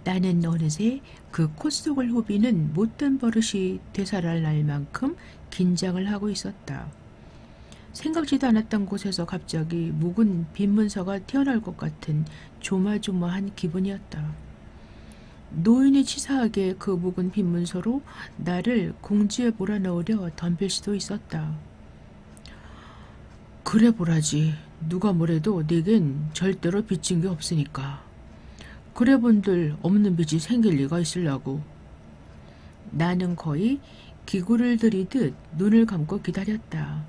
나는 어느새 그 코 속을 후비는 못된 버릇이 되살아날 만큼 긴장을 하고 있었다. 생각지도 않았던 곳에서 갑자기 묵은 빈문서가 튀어나올 것 같은 조마조마한 기분이었다. 노인이 치사하게 그 묵은 빈문서로 나를 공지에 몰아넣으려 덤빌 수도 있었다. 그래 보라지. 누가 뭐래도 내겐 절대로 빚진 게 없으니까. 그래 본들 없는 빚이 생길 리가 있으려고. 나는 거의 기구를 들이듯 눈을 감고 기다렸다.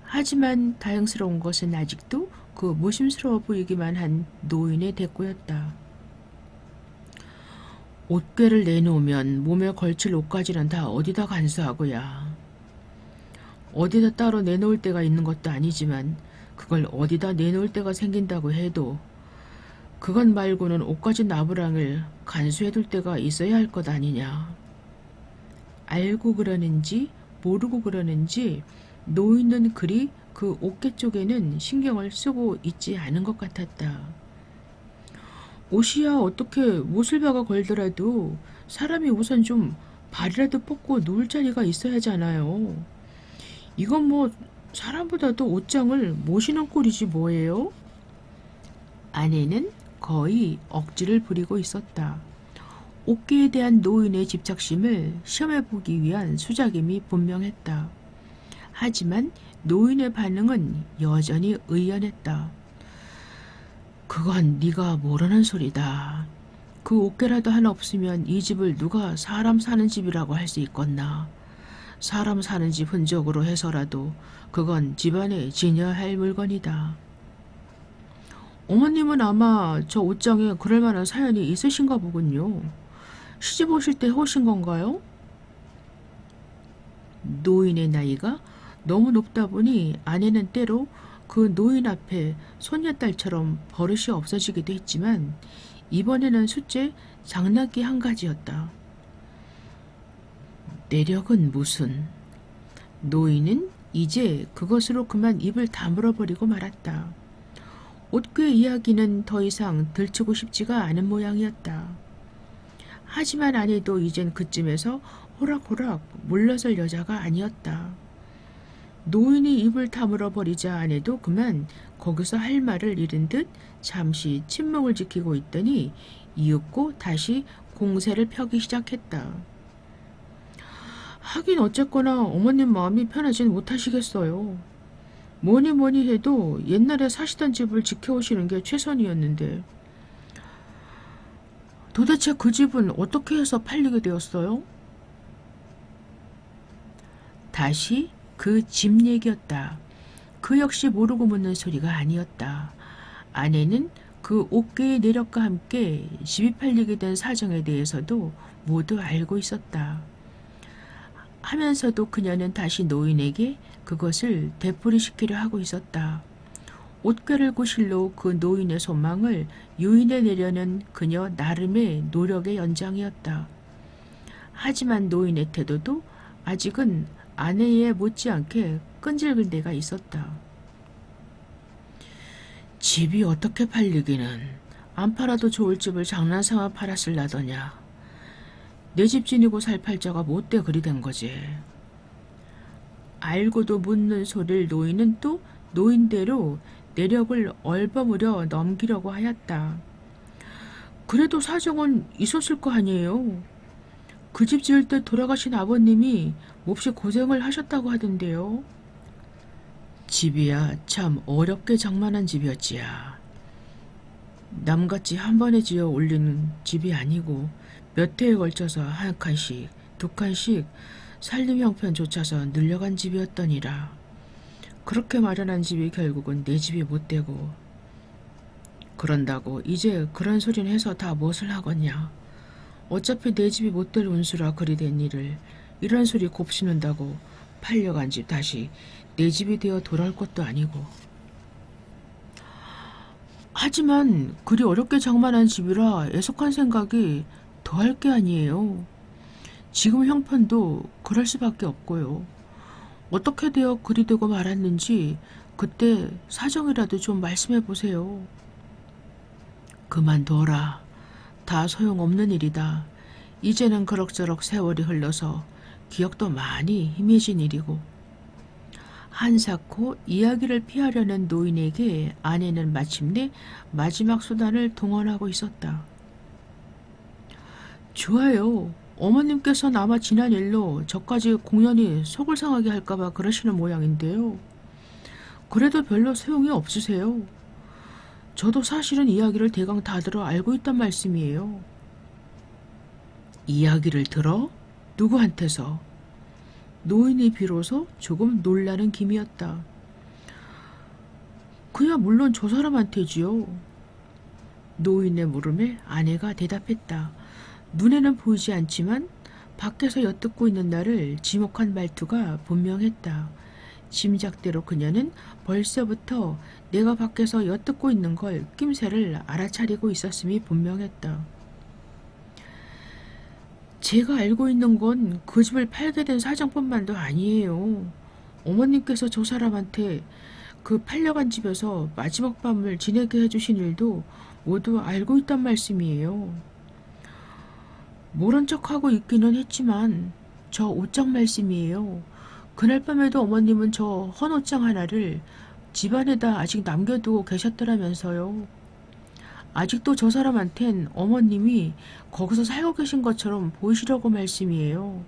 하지만 다행스러운 것은 아직도 그 모심스러워 보이기만 한 노인의 대꾸였다. 옷깨를 내놓으면 몸에 걸칠 옷까지는 다 어디다 간수하고야. 어디다 따로 내놓을 때가 있는 것도 아니지만 그걸 어디다 내놓을 때가 생긴다고 해도 그것 말고는 옷가진 나부랑을 간수해둘 때가 있어야 할 것 아니냐. 알고 그러는지 모르고 그러는지 노인은 그리 그 어깨 쪽에는 신경을 쓰고 있지 않은 것 같았다. 옷이야 어떻게 못을 박아 걸더라도 사람이 우선 좀 발이라도 뻗고 누울 자리가 있어야 하잖아요. 이건 뭐 사람보다도 옷장을 모시는 꼴이지 뭐예요? 아내는 거의 억지를 부리고 있었다. 어깨에 대한 노인의 집착심을 시험해보기 위한 수작임이 분명했다. 하지만 노인의 반응은 여전히 의연했다. 그건 네가 모르는 소리다. 그 옷개라도 하나 없으면 이 집을 누가 사람 사는 집이라고 할 수 있겠나. 사람 사는 집 흔적으로 해서라도 그건 집안에 지녀야 할 물건이다. 어머님은 아마 저 옷장에 그럴 만한 사연이 있으신가 보군요. 시집 오실 때 오신 건가요? 노인의 나이가 너무 높다 보니 아내는 때로 그 노인 앞에 손녀딸처럼 버릇이 없어지기도 했지만 이번에는 숫째 장난기 한 가지였다. 내력은 무슨. 노인은 이제 그것으로 그만 입을 다물어버리고 말았다. 옷괴 이야기는 더 이상 들추고 싶지가 않은 모양이었다. 하지만 아내도 이젠 그쯤에서 호락호락 물러설 여자가 아니었다. 노인이 입을 다물어버리자 아내도 그만 거기서 할 말을 잃은 듯 잠시 침묵을 지키고 있더니 이윽고 다시 공세를 펴기 시작했다. 하긴 어쨌거나 어머님 마음이 편하진 못하시겠어요. 뭐니 해도 옛날에 사시던 집을 지켜오시는 게 최선이었는데 도대체 그 집은 어떻게 해서 팔리게 되었어요? 다시 그 집 얘기였다. 그 역시 모르고 묻는 소리가 아니었다. 아내는 그 옥계의 내력과 함께 집이 팔리게 된 사정에 대해서도 모두 알고 있었다. 하면서도 그녀는 다시 노인에게 그것을 되풀이시키려 하고 있었다. 옷결을 구실로 그 노인의 소망을 유인해내려는 그녀 나름의 노력의 연장이었다. 하지만 노인의 태도도 아직은 아내에 못지않게 끈질긴 데가 있었다. 집이 어떻게 팔리기는 안 팔아도 좋을 집을 장난삼아 팔았을라더냐. 내 집 지니고 살 팔자가 못돼 그리 된 거지. 알고도 묻는 소리를 노인은 또 노인대로 내력을 얼버무려 넘기려고 하였다. 그래도 사정은 있었을 거 아니에요. 그 집 지을 때 돌아가신 아버님이 몹시 고생을 하셨다고 하던데요. 집이야 참 어렵게 장만한 집이었지야. 남같이 한 번에 지어 올린 집이 아니고 몇 해에 걸쳐서 한 칸씩 두 칸씩 살림 형편조차서 늘려간 집이었더니라. 그렇게 마련한 집이 결국은 내 집이 못 되고. 그런다고 이제 그런 소리는 해서 다 무엇을 하겠냐. 어차피 내 집이 못 될 운수라 그리 된 일을 이런 소리 곱씹는다고 팔려간 집 다시 내 집이 되어 돌아올 것도 아니고. 하지만 그리 어렵게 장만한 집이라 애석한 생각이 더할 게 아니에요. 지금 형편도 그럴 수밖에 없고요. 어떻게 되어 그리 되고 말았는지 그때 사정이라도 좀 말씀해 보세요. 그만둬라. 다 소용없는 일이다. 이제는 그럭저럭 세월이 흘러서 기억도 많이 희미해진 일이고. 한사코 이야기를 피하려는 노인에게 아내는 마침내 마지막 수단을 동원하고 있었다. 좋아요. 어머님께서는 아마 지난 일로 저까지 공연히 속을 상하게 할까봐 그러시는 모양인데요. 그래도 별로 소용이 없으세요. 저도 사실은 이야기를 대강 다 들어 알고 있단 말씀이에요. 이야기를 들어? 누구한테서? 노인이 비로소 조금 놀라는 김이었다. 그야 물론 저 사람한테지요. 노인의 물음에 아내가 대답했다. 눈에는 보이지 않지만 밖에서 엿듣고 있는 나를 지목한 말투가 분명했다. 짐작대로 그녀는 벌써부터 내가 밖에서 엿듣고 있는 걸 낌새를 알아차리고 있었음이 분명했다. 제가 알고 있는 건 그 집을 팔게 된 사정뿐만도 아니에요. 어머님께서 저 사람한테 그 팔려간 집에서 마지막 밤을 지내게 해주신 일도 모두 알고 있단 말씀이에요. 모른 척하고 있기는 했지만 저 옷장 말씀이에요. 그날 밤에도 어머님은 저 헌 옷장 하나를 집안에다 아직 남겨두고 계셨더라면서요. 아직도 저 사람한텐 어머님이 거기서 살고 계신 것처럼 보이시려고 말씀이에요.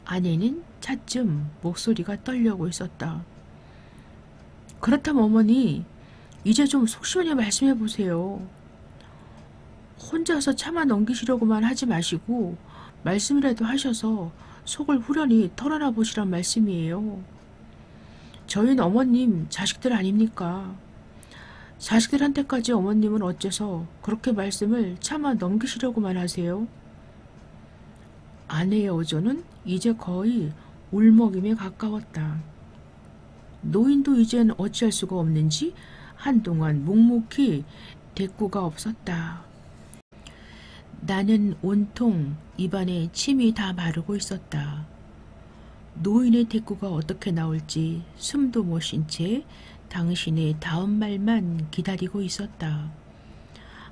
아내는 차츰 목소리가 떨려고 있었다. 그렇다면 어머니, 이제 좀 속 시원히 말씀해 보세요. 혼자서 참아 넘기시려고만 하지 마시고 말씀이라도 하셔서 속을 후련히 털어놔 보시란 말씀이에요. 저희는 어머님 자식들 아닙니까? 자식들한테까지 어머님은 어째서 그렇게 말씀을 참아 넘기시려고만 하세요? 아내의 어조는 이제 거의 울먹임에 가까웠다. 노인도 이젠 어찌할 수가 없는지 한동안 묵묵히 대꾸가 없었다. 나는 온통 입안에 침이 다 마르고 있었다. 노인의 대꾸가 어떻게 나올지 숨도 못 쉰 채 당신의 다음 말만 기다리고 있었다.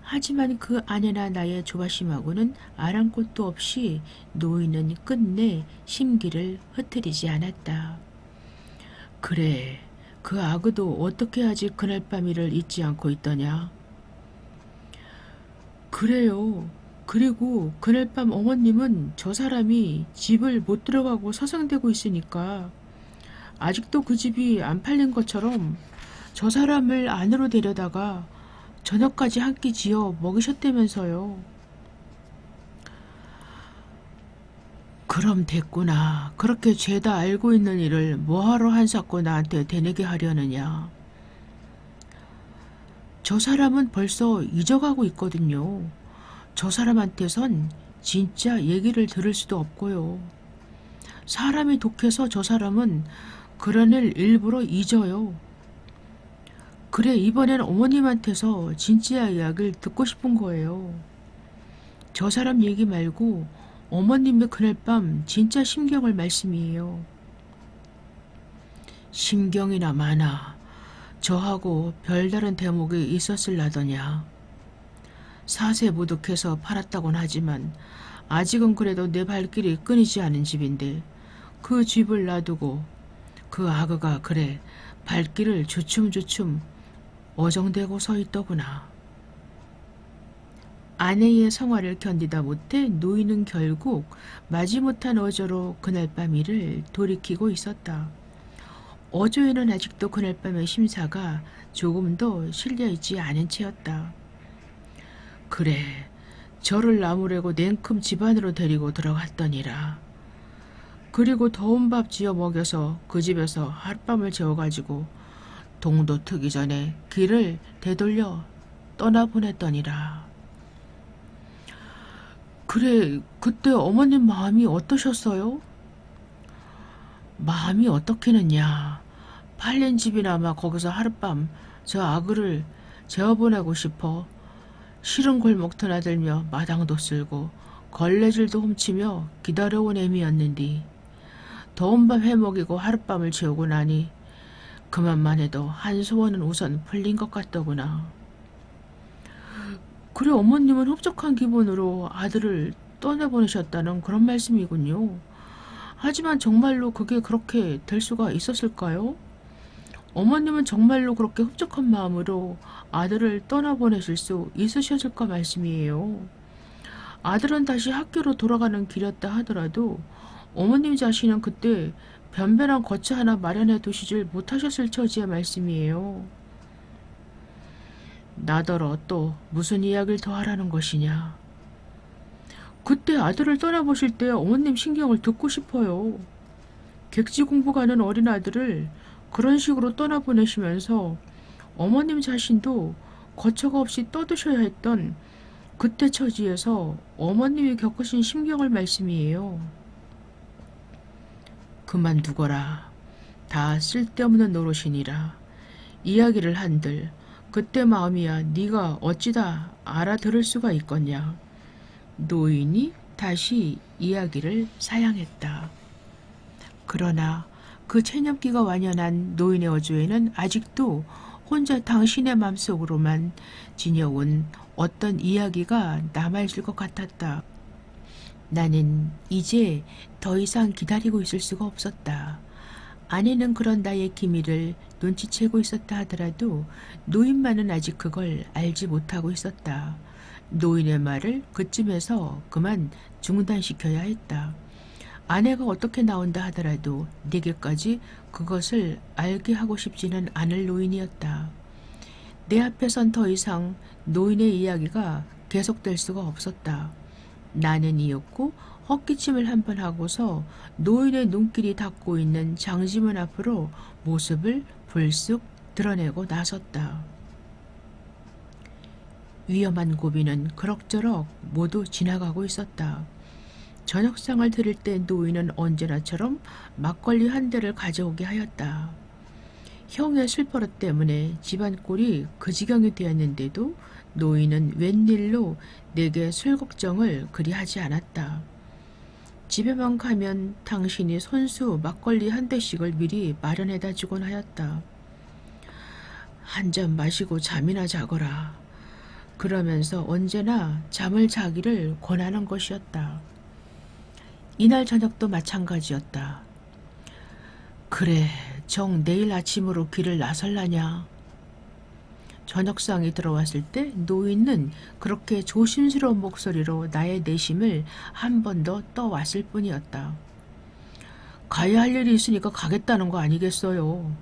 하지만 그 아내나 나의 조바심하고는 아랑곳도 없이 노인은 끝내 심기를 흐트리지 않았다. 그래, 그 아그도 어떻게 아직 그날 밤 일을 잊지 않고 있더냐? 그래요. 그리고 그날 밤 어머님은 저 사람이 집을 못 들어가고 서성대고 있으니까 아직도 그 집이 안 팔린 것처럼 저 사람을 안으로 데려다가 저녁까지 한 끼 지어 먹이셨다면서요. 그럼 됐구나. 그렇게 죄다 알고 있는 일을 뭐하러 한사코 나한테 대내게 하려느냐. 저 사람은 벌써 잊어가고 있거든요. 저 사람한테선 진짜 얘기를 들을 수도 없고요. 사람이 독해서 저 사람은 그런 일 일부러 잊어요. 그래, 이번엔 어머님한테서 진짜 이야기를 듣고 싶은 거예요. 저 사람 얘기 말고 어머님의 그날 밤 진짜 심경을 말씀이에요. 심경이나 마나 저하고 별다른 대목이 있었을라더냐. 사세모독해서 팔았다곤 하지만 아직은 그래도 내 발길이 끊이지 않은 집인데 그 집을 놔두고 그 아그가 그래 발길을 주춤주춤 어정대고 서 있더구나. 아내의 성화를 견디다 못해 노인은 결국 마지못한 어조로 그날 밤 일을 돌이키고 있었다. 어조에는 아직도 그날 밤의 심사가 조금도 실려있지 않은 채였다. 그래, 저를 나무래고 냉큼 집 안으로 데리고 들어갔더니라. 그리고 더운 밥 지어 먹여서 그 집에서 하룻밤을 재워가지고 동도 트기 전에 길을 되돌려 떠나보냈더니라. 그래, 그때 어머님 마음이 어떠셨어요? 마음이 어떻게는냐. 팔린 집이나마 거기서 하룻밤 저 아그를 재워보내고 싶어 싫은 골목 드나들며 마당도 쓸고 걸레질도 훔치며 기다려온 애미였는디 더운 밤 해먹이고 하룻밤을 재우고 나니 그만만 해도 한 소원은 우선 풀린 것 같더구나. 그래, 어머님은 흡족한 기분으로 아들을 떠내보내셨다는 그런 말씀이군요. 하지만 정말로 그게 그렇게 될 수가 있었을까요? 어머님은 정말로 그렇게 흡족한 마음으로 아들을 떠나보내실 수 있으셨을까 말씀이에요. 아들은 다시 학교로 돌아가는 길이었다 하더라도 어머님 자신은 그때 변변한 거처 하나 마련해 두시질 못하셨을 처지의 말씀이에요. 나더러 또 무슨 이야기를 더 하라는 것이냐. 그때 아들을 떠나보실 때 어머님 신경을 듣고 싶어요. 객지 공부 가는 어린 아들을 그런 식으로 떠나보내시면서 어머님 자신도 거처가 없이 떠드셔야 했던 그때 처지에서 어머님이 겪으신 심경을 말씀이에요. 그만두거라. 다 쓸데없는 노릇이니라. 이야기를 한들 그때 마음이야 네가 어찌다 알아들을 수가 있겠냐. 노인이 다시 이야기를 사양했다. 그러나 그 체념기가 완연한 노인의 어조에는 아직도 혼자 당신의 맘속으로만 지녀온 어떤 이야기가 남아있을 것 같았다. 나는 이제 더 이상 기다리고 있을 수가 없었다. 아내는 그런 나의 기미를 눈치채고 있었다 하더라도 노인만은 아직 그걸 알지 못하고 있었다. 노인의 말을 그쯤에서 그만 중단시켜야 했다. 아내가 어떻게 나온다 하더라도 내게까지 그것을 알게 하고 싶지는 않을 노인이었다. 내 앞에선 더 이상 노인의 이야기가 계속될 수가 없었다. 나는 이었고 헛기침을 한번 하고서 노인의 눈길이 닫고 있는 장지문 앞으로 모습을 불쑥 드러내고 나섰다. 위험한 고비는 그럭저럭 모두 지나가고 있었다. 저녁상을 들을 때 노인은 언제나처럼 막걸리 한 대를 가져오게 하였다. 형의 술버릇 때문에 집안 꼴이 그 지경이 되었는데도 노인은 웬일로 내게 술 걱정을 그리 하지 않았다. 집에만 가면 당신이 손수 막걸리 한 대씩을 미리 마련해다 주곤 하였다. 한 잔 마시고 잠이나 자거라. 그러면서 언제나 잠을 자기를 권하는 것이었다. 이날 저녁도 마찬가지였다. 그래, 정 내일 아침으로 길을 나설라냐. 저녁상이 들어왔을 때 노인은 그렇게 조심스러운 목소리로 나의 내심을 한 번 더 떠왔을 뿐이었다. 가야 할 일이 있으니까 가겠다는 거 아니겠어요.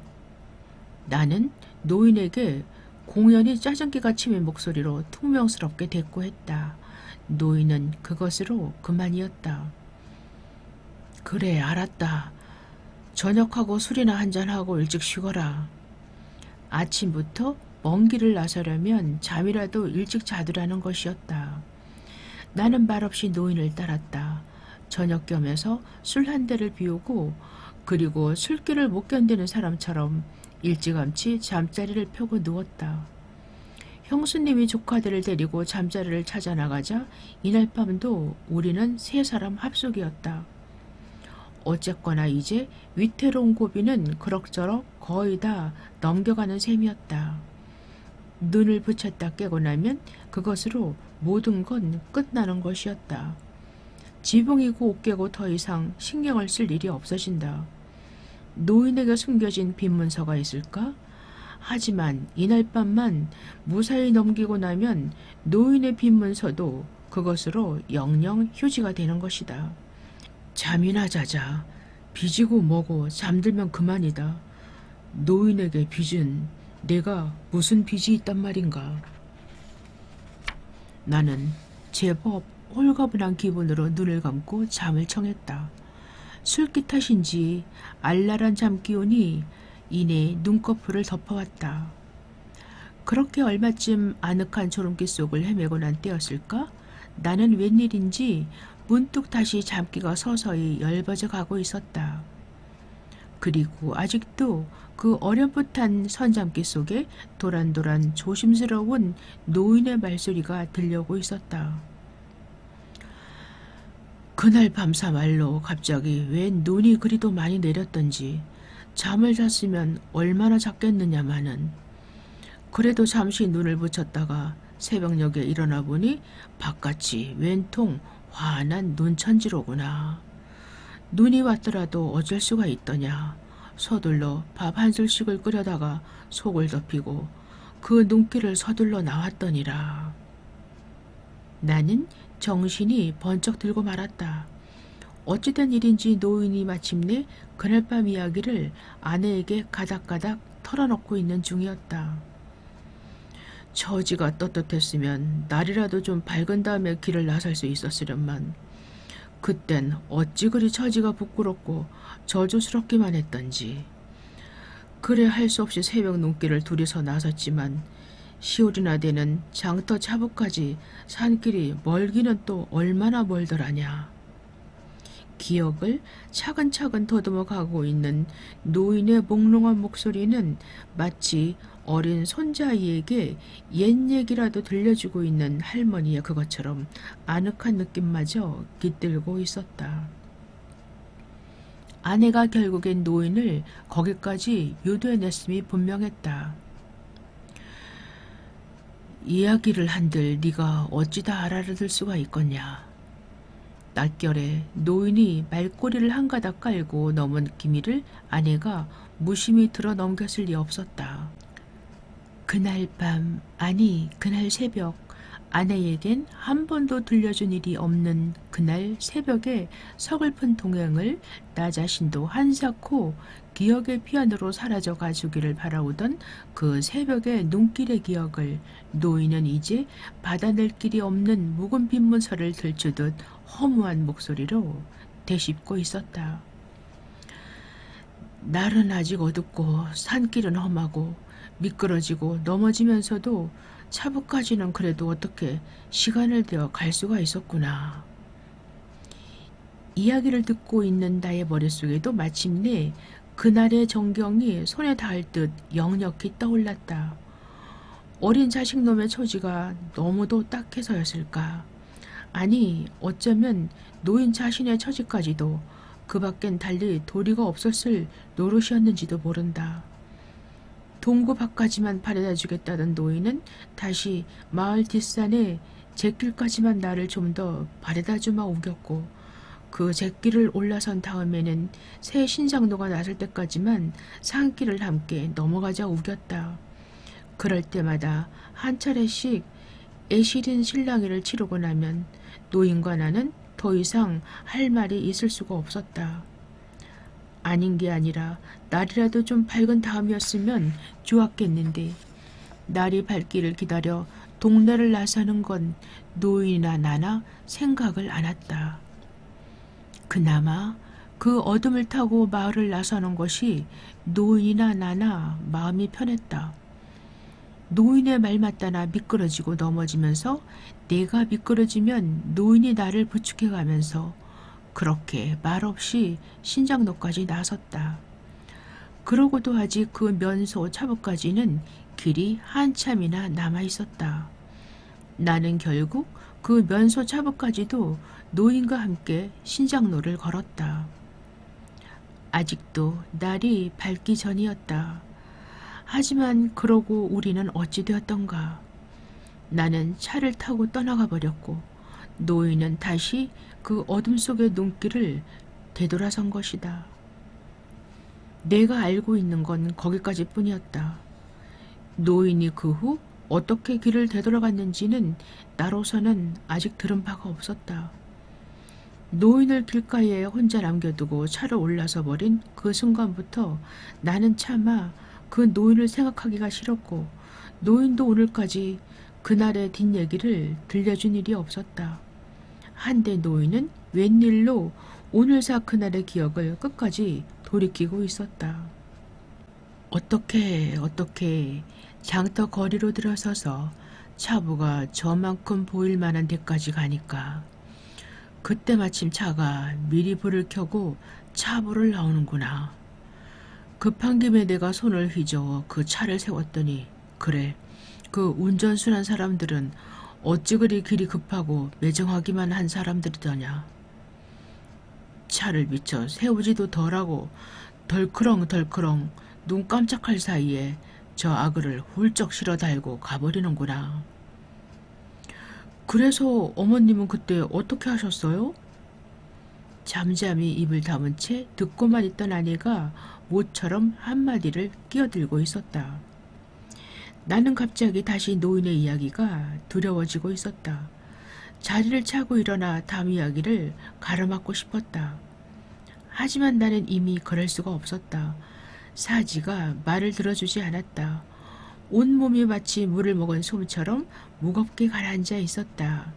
나는 노인에게 공연히 짜증기가 치민 목소리로 퉁명스럽게 대꾸했다. 노인은 그것으로 그만이었다. 그래, 알았다. 저녁하고 술이나 한잔하고 일찍 쉬거라. 아침부터 먼 길을 나서려면 잠이라도 일찍 자두라는 것이었다. 나는 말없이 노인을 따랐다. 저녁 겸해서 술 한 대를 비우고 그리고 술기를 못 견디는 사람처럼 일찌감치 잠자리를 펴고 누웠다. 형수님이 조카들을 데리고 잠자리를 찾아 나가자 이날 밤도 우리는 세 사람 합숙이었다. 어쨌거나 이제 위태로운 고비는 그럭저럭 거의 다 넘겨가는 셈이었다. 눈을 붙였다 깨고 나면 그것으로 모든 건 끝나는 것이었다. 지붕이고 옷개고 더 이상 신경을 쓸 일이 없어진다. 노인에게 숨겨진 빈문서가 있을까? 하지만 이날 밤만 무사히 넘기고 나면 노인의 빈문서도 그것으로 영영 휴지가 되는 것이다. 잠이나 자자. 빚이고 뭐고 잠들면 그만이다. 노인에게 빚은 내가 무슨 빚이 있단 말인가. 나는 제법 홀가분한 기분으로 눈을 감고 잠을 청했다. 술기 탓인지 알랄한 잠기운이 이내 눈꺼풀을 덮어왔다. 그렇게 얼마쯤 아늑한 졸음기 속을 헤매고 난 때였을까? 나는 웬일인지 문득 다시 잠기가 서서히 엷어져 가고 있었다. 그리고 아직도 그 어렴풋한 선잠기 속에 도란도란 조심스러운 노인의 말소리가 들려오고 있었다. 그날 밤사말로 갑자기 웬 눈이 그리도 많이 내렸던지 잠을 잤으면 얼마나 잤겠느냐마는. 그래도 잠시 눈을 붙였다가 새벽녘에 일어나 보니 바깥이 웬통 환한 눈천지로구나. 눈이 왔더라도 어쩔 수가 있더냐. 서둘러 밥 한 술씩을 끓여다가 속을 덮이고 그 눈길을 서둘러 나왔더니라. 나는 정신이 번쩍 들고 말았다. 어찌된 일인지 노인이 마침내 그날 밤 이야기를 아내에게 가닥가닥 털어놓고 있는 중이었다. 처지가 떳떳했으면 날이라도 좀 밝은 다음에 길을 나설 수 있었으련만 그땐 어찌 그리 처지가 부끄럽고 저주스럽기만 했던지. 그래 할 수 없이 새벽 눈길을 둘이서 나섰지만 시울이나 되는 장터 차부까지 산길이 멀기는 또 얼마나 멀더라냐. 기억을 차근차근 더듬어 가고 있는 노인의 몽롱한 목소리는 마치 어린 손자아이에게 옛 얘기라도 들려주고 있는 할머니의 그것처럼 아늑한 느낌마저 깃들고 있었다. 아내가 결국엔 노인을 거기까지 유도해냈음이 분명했다. 이야기를 한들 네가 어찌 다 알아들 수가 있겠냐. 낯결에 노인이 말꼬리를 한 가닥 깔고 넘은 기미를 아내가 무심히 들어 넘겼을 리 없었다. 그날 밤, 아니 그날 새벽, 아내에겐 한 번도 들려준 일이 없는 그날 새벽에 서글픈 동행을 나 자신도 한사코 기억의 피안으로 사라져 가주기를 바라오던 그 새벽의 눈길의 기억을 노인은 이제 받아낼 길이 없는 묵은 빈문서를 들추듯 허무한 목소리로 되씹고 있었다. 날은 아직 어둡고 산길은 험하고 미끄러지고 넘어지면서도 차부까지는 그래도 어떻게 시간을 대어 갈 수가 있었구나. 이야기를 듣고 있는 나의 머릿속에도 마침내 그날의 정경이 손에 닿을 듯 역력히 떠올랐다. 어린 자식놈의 처지가 너무도 딱해서였을까. 아니 어쩌면 노인 자신의 처지까지도 그 밖엔 달리 도리가 없었을 노릇이었는지도 모른다. 동구 밖까지만 바래다 주겠다던 노인은 다시 마을 뒷산에 잿길까지만 나를 좀 더 바래다 주마 우겼고 그 잿길을 올라선 다음에는 새 신장로가 나설 때까지만 산길을 함께 넘어가자 우겼다. 그럴 때마다 한 차례씩 애시린 실랑이를 치르고 나면 노인과 나는 더 이상 할 말이 있을 수가 없었다. 아닌 게 아니라 날이라도 좀 밝은 다음이었으면 좋았겠는데 날이 밝기를 기다려 동네를 나서는 건 노인이나 나나 생각을 안 했다. 그나마 그 어둠을 타고 마을을 나서는 것이 노인이나 나나 마음이 편했다. 노인의 말 맞다나 미끄러지고 넘어지면서 내가 미끄러지면 노인이 나를 부축해가면서 그렇게 말없이 신장로까지 나섰다. 그러고도 아직 그 면소 차부까지는 길이 한참이나 남아있었다. 나는 결국 그 면소 차부까지도 노인과 함께 신장로를 걸었다. 아직도 날이 밝기 전이었다. 하지만 그러고 우리는 어찌 되었던가. 나는 차를 타고 떠나가 버렸고 노인은 다시 그 어둠 속의 눈길을 되돌아선 것이다. 내가 알고 있는 건 거기까지 뿐이었다. 노인이 그 후 어떻게 길을 되돌아갔는지는 나로서는 아직 들은 바가 없었다. 노인을 길가에 혼자 남겨두고 차를 올라서 버린 그 순간부터 나는 차마 그 노인을 생각하기가 싫었고 노인도 오늘까지 그날의 뒷얘기를 들려준 일이 없었다. 한데 노인은 웬일로 오늘사 그날의 기억을 끝까지 돌이키고 있었다. 어떻게 장터 거리로 들어서서 차부가 저만큼 보일 만한 데까지 가니까 그때 마침 차가 미리 불을 켜고 차부를 나오는구나. 급한 김에 내가 손을 휘저어 그 차를 세웠더니 그래 그 운전순한 사람들은 어찌 그리 길이 급하고 매정하기만 한 사람들이더냐. 차를 미쳐 세우지도 덜하고 덜크렁 눈 깜짝할 사이에 저 아그를 훌쩍 실어 달고 가버리는구나. 그래서 어머님은 그때 어떻게 하셨어요? 잠잠히 입을 다문 채 듣고만 있던 아내가 모처럼 한마디를 끼어들고 있었다. 나는 갑자기 다시 노인의 이야기가 두려워지고 있었다. 자리를 차고 일어나 다음 이야기를 가로막고 싶었다. 하지만 나는 이미 그럴 수가 없었다. 사지가 말을 들어주지 않았다. 온몸이 마치 물을 먹은 솜처럼 무겁게 가라앉아 있었다.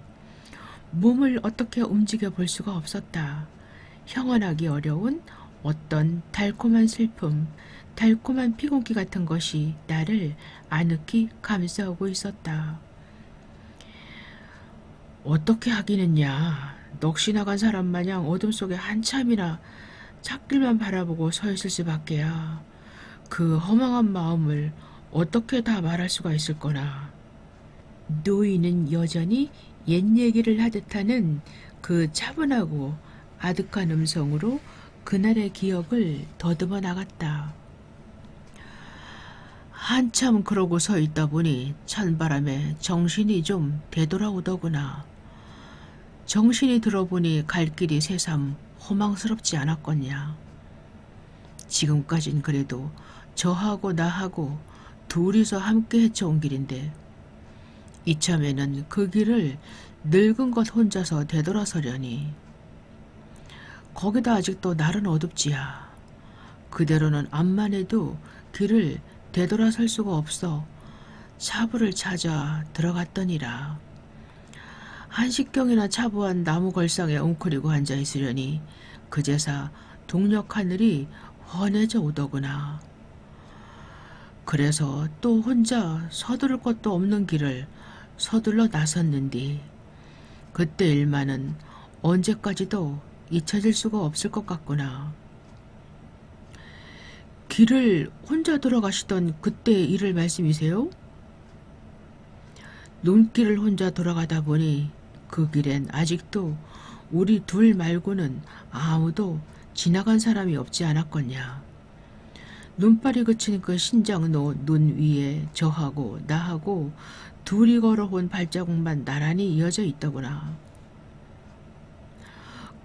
몸을 어떻게 움직여 볼 수가 없었다. 형언하기 어려운 어떤 달콤한 슬픔, 달콤한 피곤기 같은 것이 나를 아늑히 감싸오고 있었다. 어떻게 하기는야. 넋이 나간 사람 마냥 어둠 속에 한참이나 찻길만 바라보고 서 있을 수밖에야. 그 허망한 마음을 어떻게 다 말할 수가 있을 거나. 노인은 여전히 옛 얘기를 하듯 하는 그 차분하고 아득한 음성으로 그날의 기억을 더듬어 나갔다. 한참 그러고 서 있다 보니 찬바람에 정신이 좀 되돌아오더구나. 정신이 들어보니 갈 길이 새삼 호망스럽지 않았겠냐. 지금까진 그래도 저하고 나하고 둘이서 함께 헤쳐온 길인데 이참에는 그 길을 늙은 것 혼자서 되돌아서려니. 거기다 아직도 날은 어둡지야. 그대로는 암만 해도 길을 되돌아설 수가 없어 차부를 찾아 들어갔더니라. 한식경이나 차부한 나무 걸상에 웅크리고 앉아있으려니 그제사 동력 하늘이 훤해져 오더구나. 그래서 또 혼자 서두를 것도 없는 길을 서둘러 나섰는디 그때 일만은 언제까지도 잊혀질 수가 없을 것 같구나. 길을 혼자 돌아가시던 그때의 일을 말씀이세요? 눈길을 혼자 돌아가다 보니 그 길엔 아직도 우리 둘 말고는 아무도 지나간 사람이 없지 않았겠냐. 눈발이 그친 그 신장로 눈 위에 저하고 나하고 둘이 걸어온 발자국만 나란히 이어져 있더구나.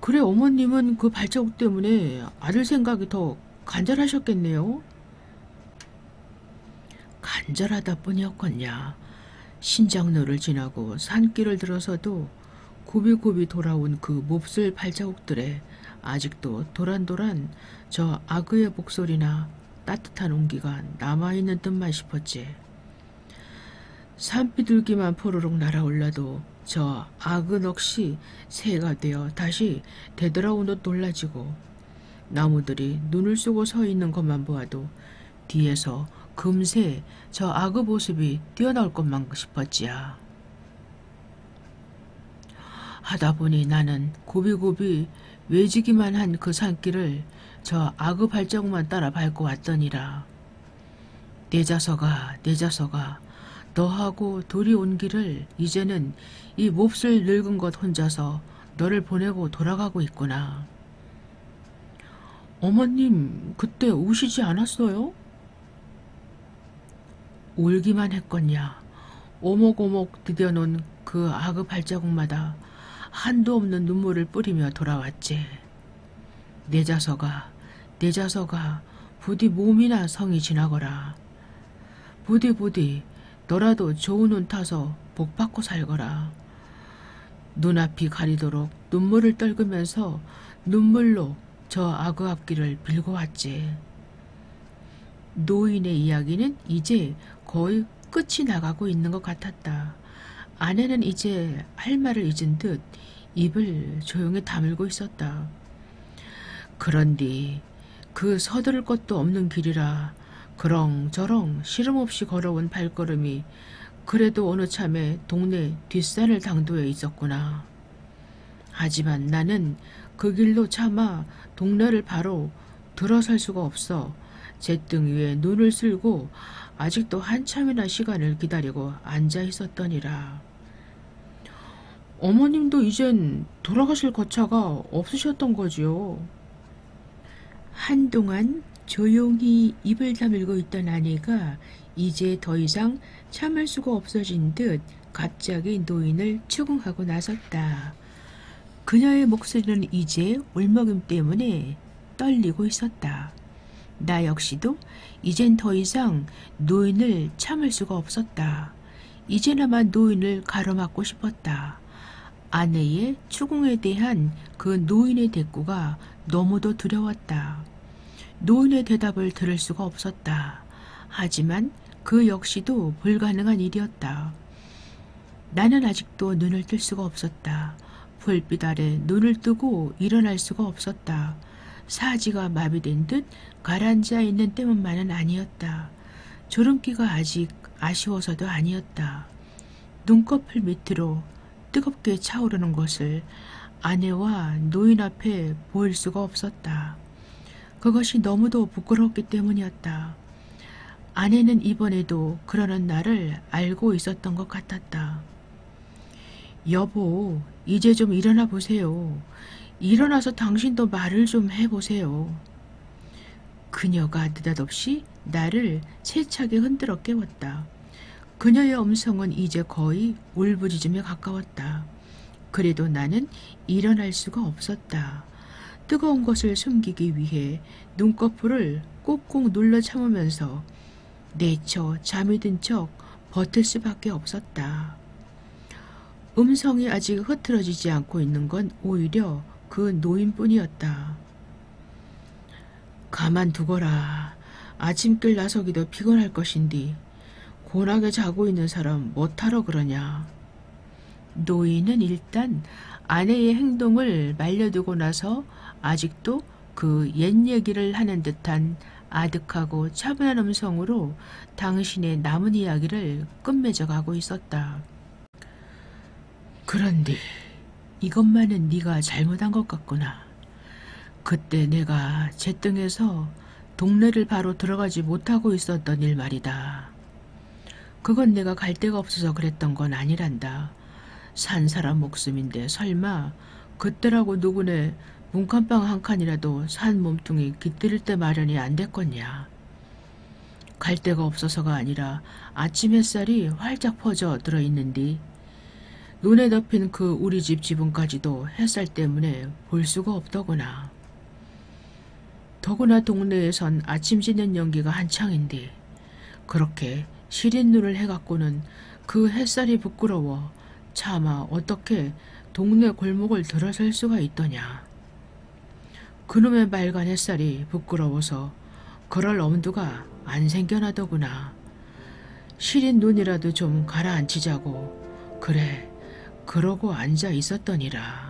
그래, 어머님은 그 발자국 때문에 아들 생각이 더 간절하셨겠네요. 간절하다 뿐이었겠냐. 신장로를 지나고 산길을 들어서도 굽이굽이 돌아온 그 몹쓸 발자국들에 아직도 도란도란 저 아그의 목소리나 따뜻한 온기가 남아있는 듯만 싶었지. 산비둘기만 포로록 날아올라도 저 아그 넋이 새가 되어 다시 되돌아온 듯 놀라지고 나무들이 눈을 쏘고 서 있는 것만 보아도 뒤에서 금세 저 아그 모습이 뛰어나올 것만 싶었지야. 하다 보니 나는 굽이굽이 외지기만 한 그 산길을 저 아그 발자국만 따라 밟고 왔더니라. 내 자서가 너하고 둘이 온 길을 이제는 이 몹쓸 늙은 것 혼자서 너를 보내고 돌아가고 있구나. 어머님 그때 우시지 않았어요? 울기만 했겠냐. 오목오목 디뎌놓은 그 아그 발자국마다 한도 없는 눈물을 뿌리며 돌아왔지. 내 자서가 부디 몸이나 성이 지나거라. 부디 너라도 좋은 운 타서 복받고 살거라. 눈앞이 가리도록 눈물을 떨구면서 눈물로 저 아그 앞길을 빌고 왔지. 노인의 이야기는 이제 거의 끝이 나가고 있는 것 같았다. 아내는 이제 할 말을 잊은 듯 입을 조용히 다물고 있었다. 그런디 그 서두를 것도 없는 길이라 그렁저렁 시름없이 걸어온 발걸음이 그래도 어느 참에 동네 뒷산을 당도해 있었구나. 하지만 나는 그 길로 차마 동네를 바로 들어설 수가 없어 잿등 위에 눈을 쓸고 아직도 한참이나 시간을 기다리고 앉아 있었더니라. 어머님도 이젠 돌아가실 거차가 없으셨던 거지요. 한동안 조용히 입을 다물고 있던 아내가 이제 더 이상 참을 수가 없어진 듯 갑자기 노인을 추궁하고 나섰다. 그녀의 목소리는 이제 울먹임 때문에 떨리고 있었다. 나 역시도 이젠 더 이상 노인을 참을 수가 없었다. 이제나마 노인을 가로막고 싶었다. 아내의 추궁에 대한 그 노인의 대꾸가 너무도 두려웠다. 노인의 대답을 들을 수가 없었다. 하지만 그 역시도 불가능한 일이었다. 나는 아직도 눈을 뜰 수가 없었다. 불빛 아래 눈을 뜨고 일어날 수가 없었다. 사지가 마비된 듯 가라앉아 있는 때문만은 아니었다. 졸음기가 아직 아쉬워서도 아니었다. 눈꺼풀 밑으로 뜨겁게 차오르는 것을 아내와 노인 앞에 보일 수가 없었다. 그것이 너무도 부끄럽기 때문이었다. 아내는 이번에도 그러는 나를 알고 있었던 것 같았다. 여보, 이제 좀 일어나 보세요. 일어나서 당신도 말을 좀 해보세요. 그녀가 느닷없이 나를 세차게 흔들어 깨웠다. 그녀의 음성은 이제 거의 울부짖음에 가까웠다. 그래도 나는 일어날 수가 없었다. 뜨거운 것을 숨기기 위해 눈꺼풀을 꾹꾹 눌러 참으면서 내쳐 잠이 든 척 버틸 수밖에 없었다. 음성이 아직 흐트러지지 않고 있는 건 오히려 그 노인뿐이었다. 가만두거라. 아침길 나서기도 피곤할 것인디 곤하게 자고 있는 사람 뭐하러 그러냐. 노인은 일단 아내의 행동을 말려두고 나서 아직도 그 옛 얘기를 하는 듯한 아득하고 차분한 음성으로 당신의 남은 이야기를 끝맺어 가고 있었다. 그런데 이것만은 네가 잘못한 것 같구나. 그때 내가 제등에서 동네를 바로 들어가지 못하고 있었던 일 말이다. 그건 내가 갈 데가 없어서 그랬던 건 아니란다. 산 사람 목숨인데 설마 그때라고 누구네 문간방 한 칸이라도 산 몸뚱이 깃들일 때 마련이 안 됐겠냐. 갈 데가 없어서가 아니라 아침 햇살이 활짝 퍼져 들어있는디 눈에 덮인 그 우리 집 지붕까지도 햇살 때문에 볼 수가 없더구나. 더구나 동네에선 아침 지는 연기가 한창인데 그렇게 시린 눈을 해갖고는 그 햇살이 부끄러워 차마 어떻게 동네 골목을 들어설 수가 있더냐. 그놈의 맑은 햇살이 부끄러워서 그럴 엄두가 안 생겨나더구나. 시린 눈이라도 좀 가라앉히자고 그래 그러고 앉아 있었더니라.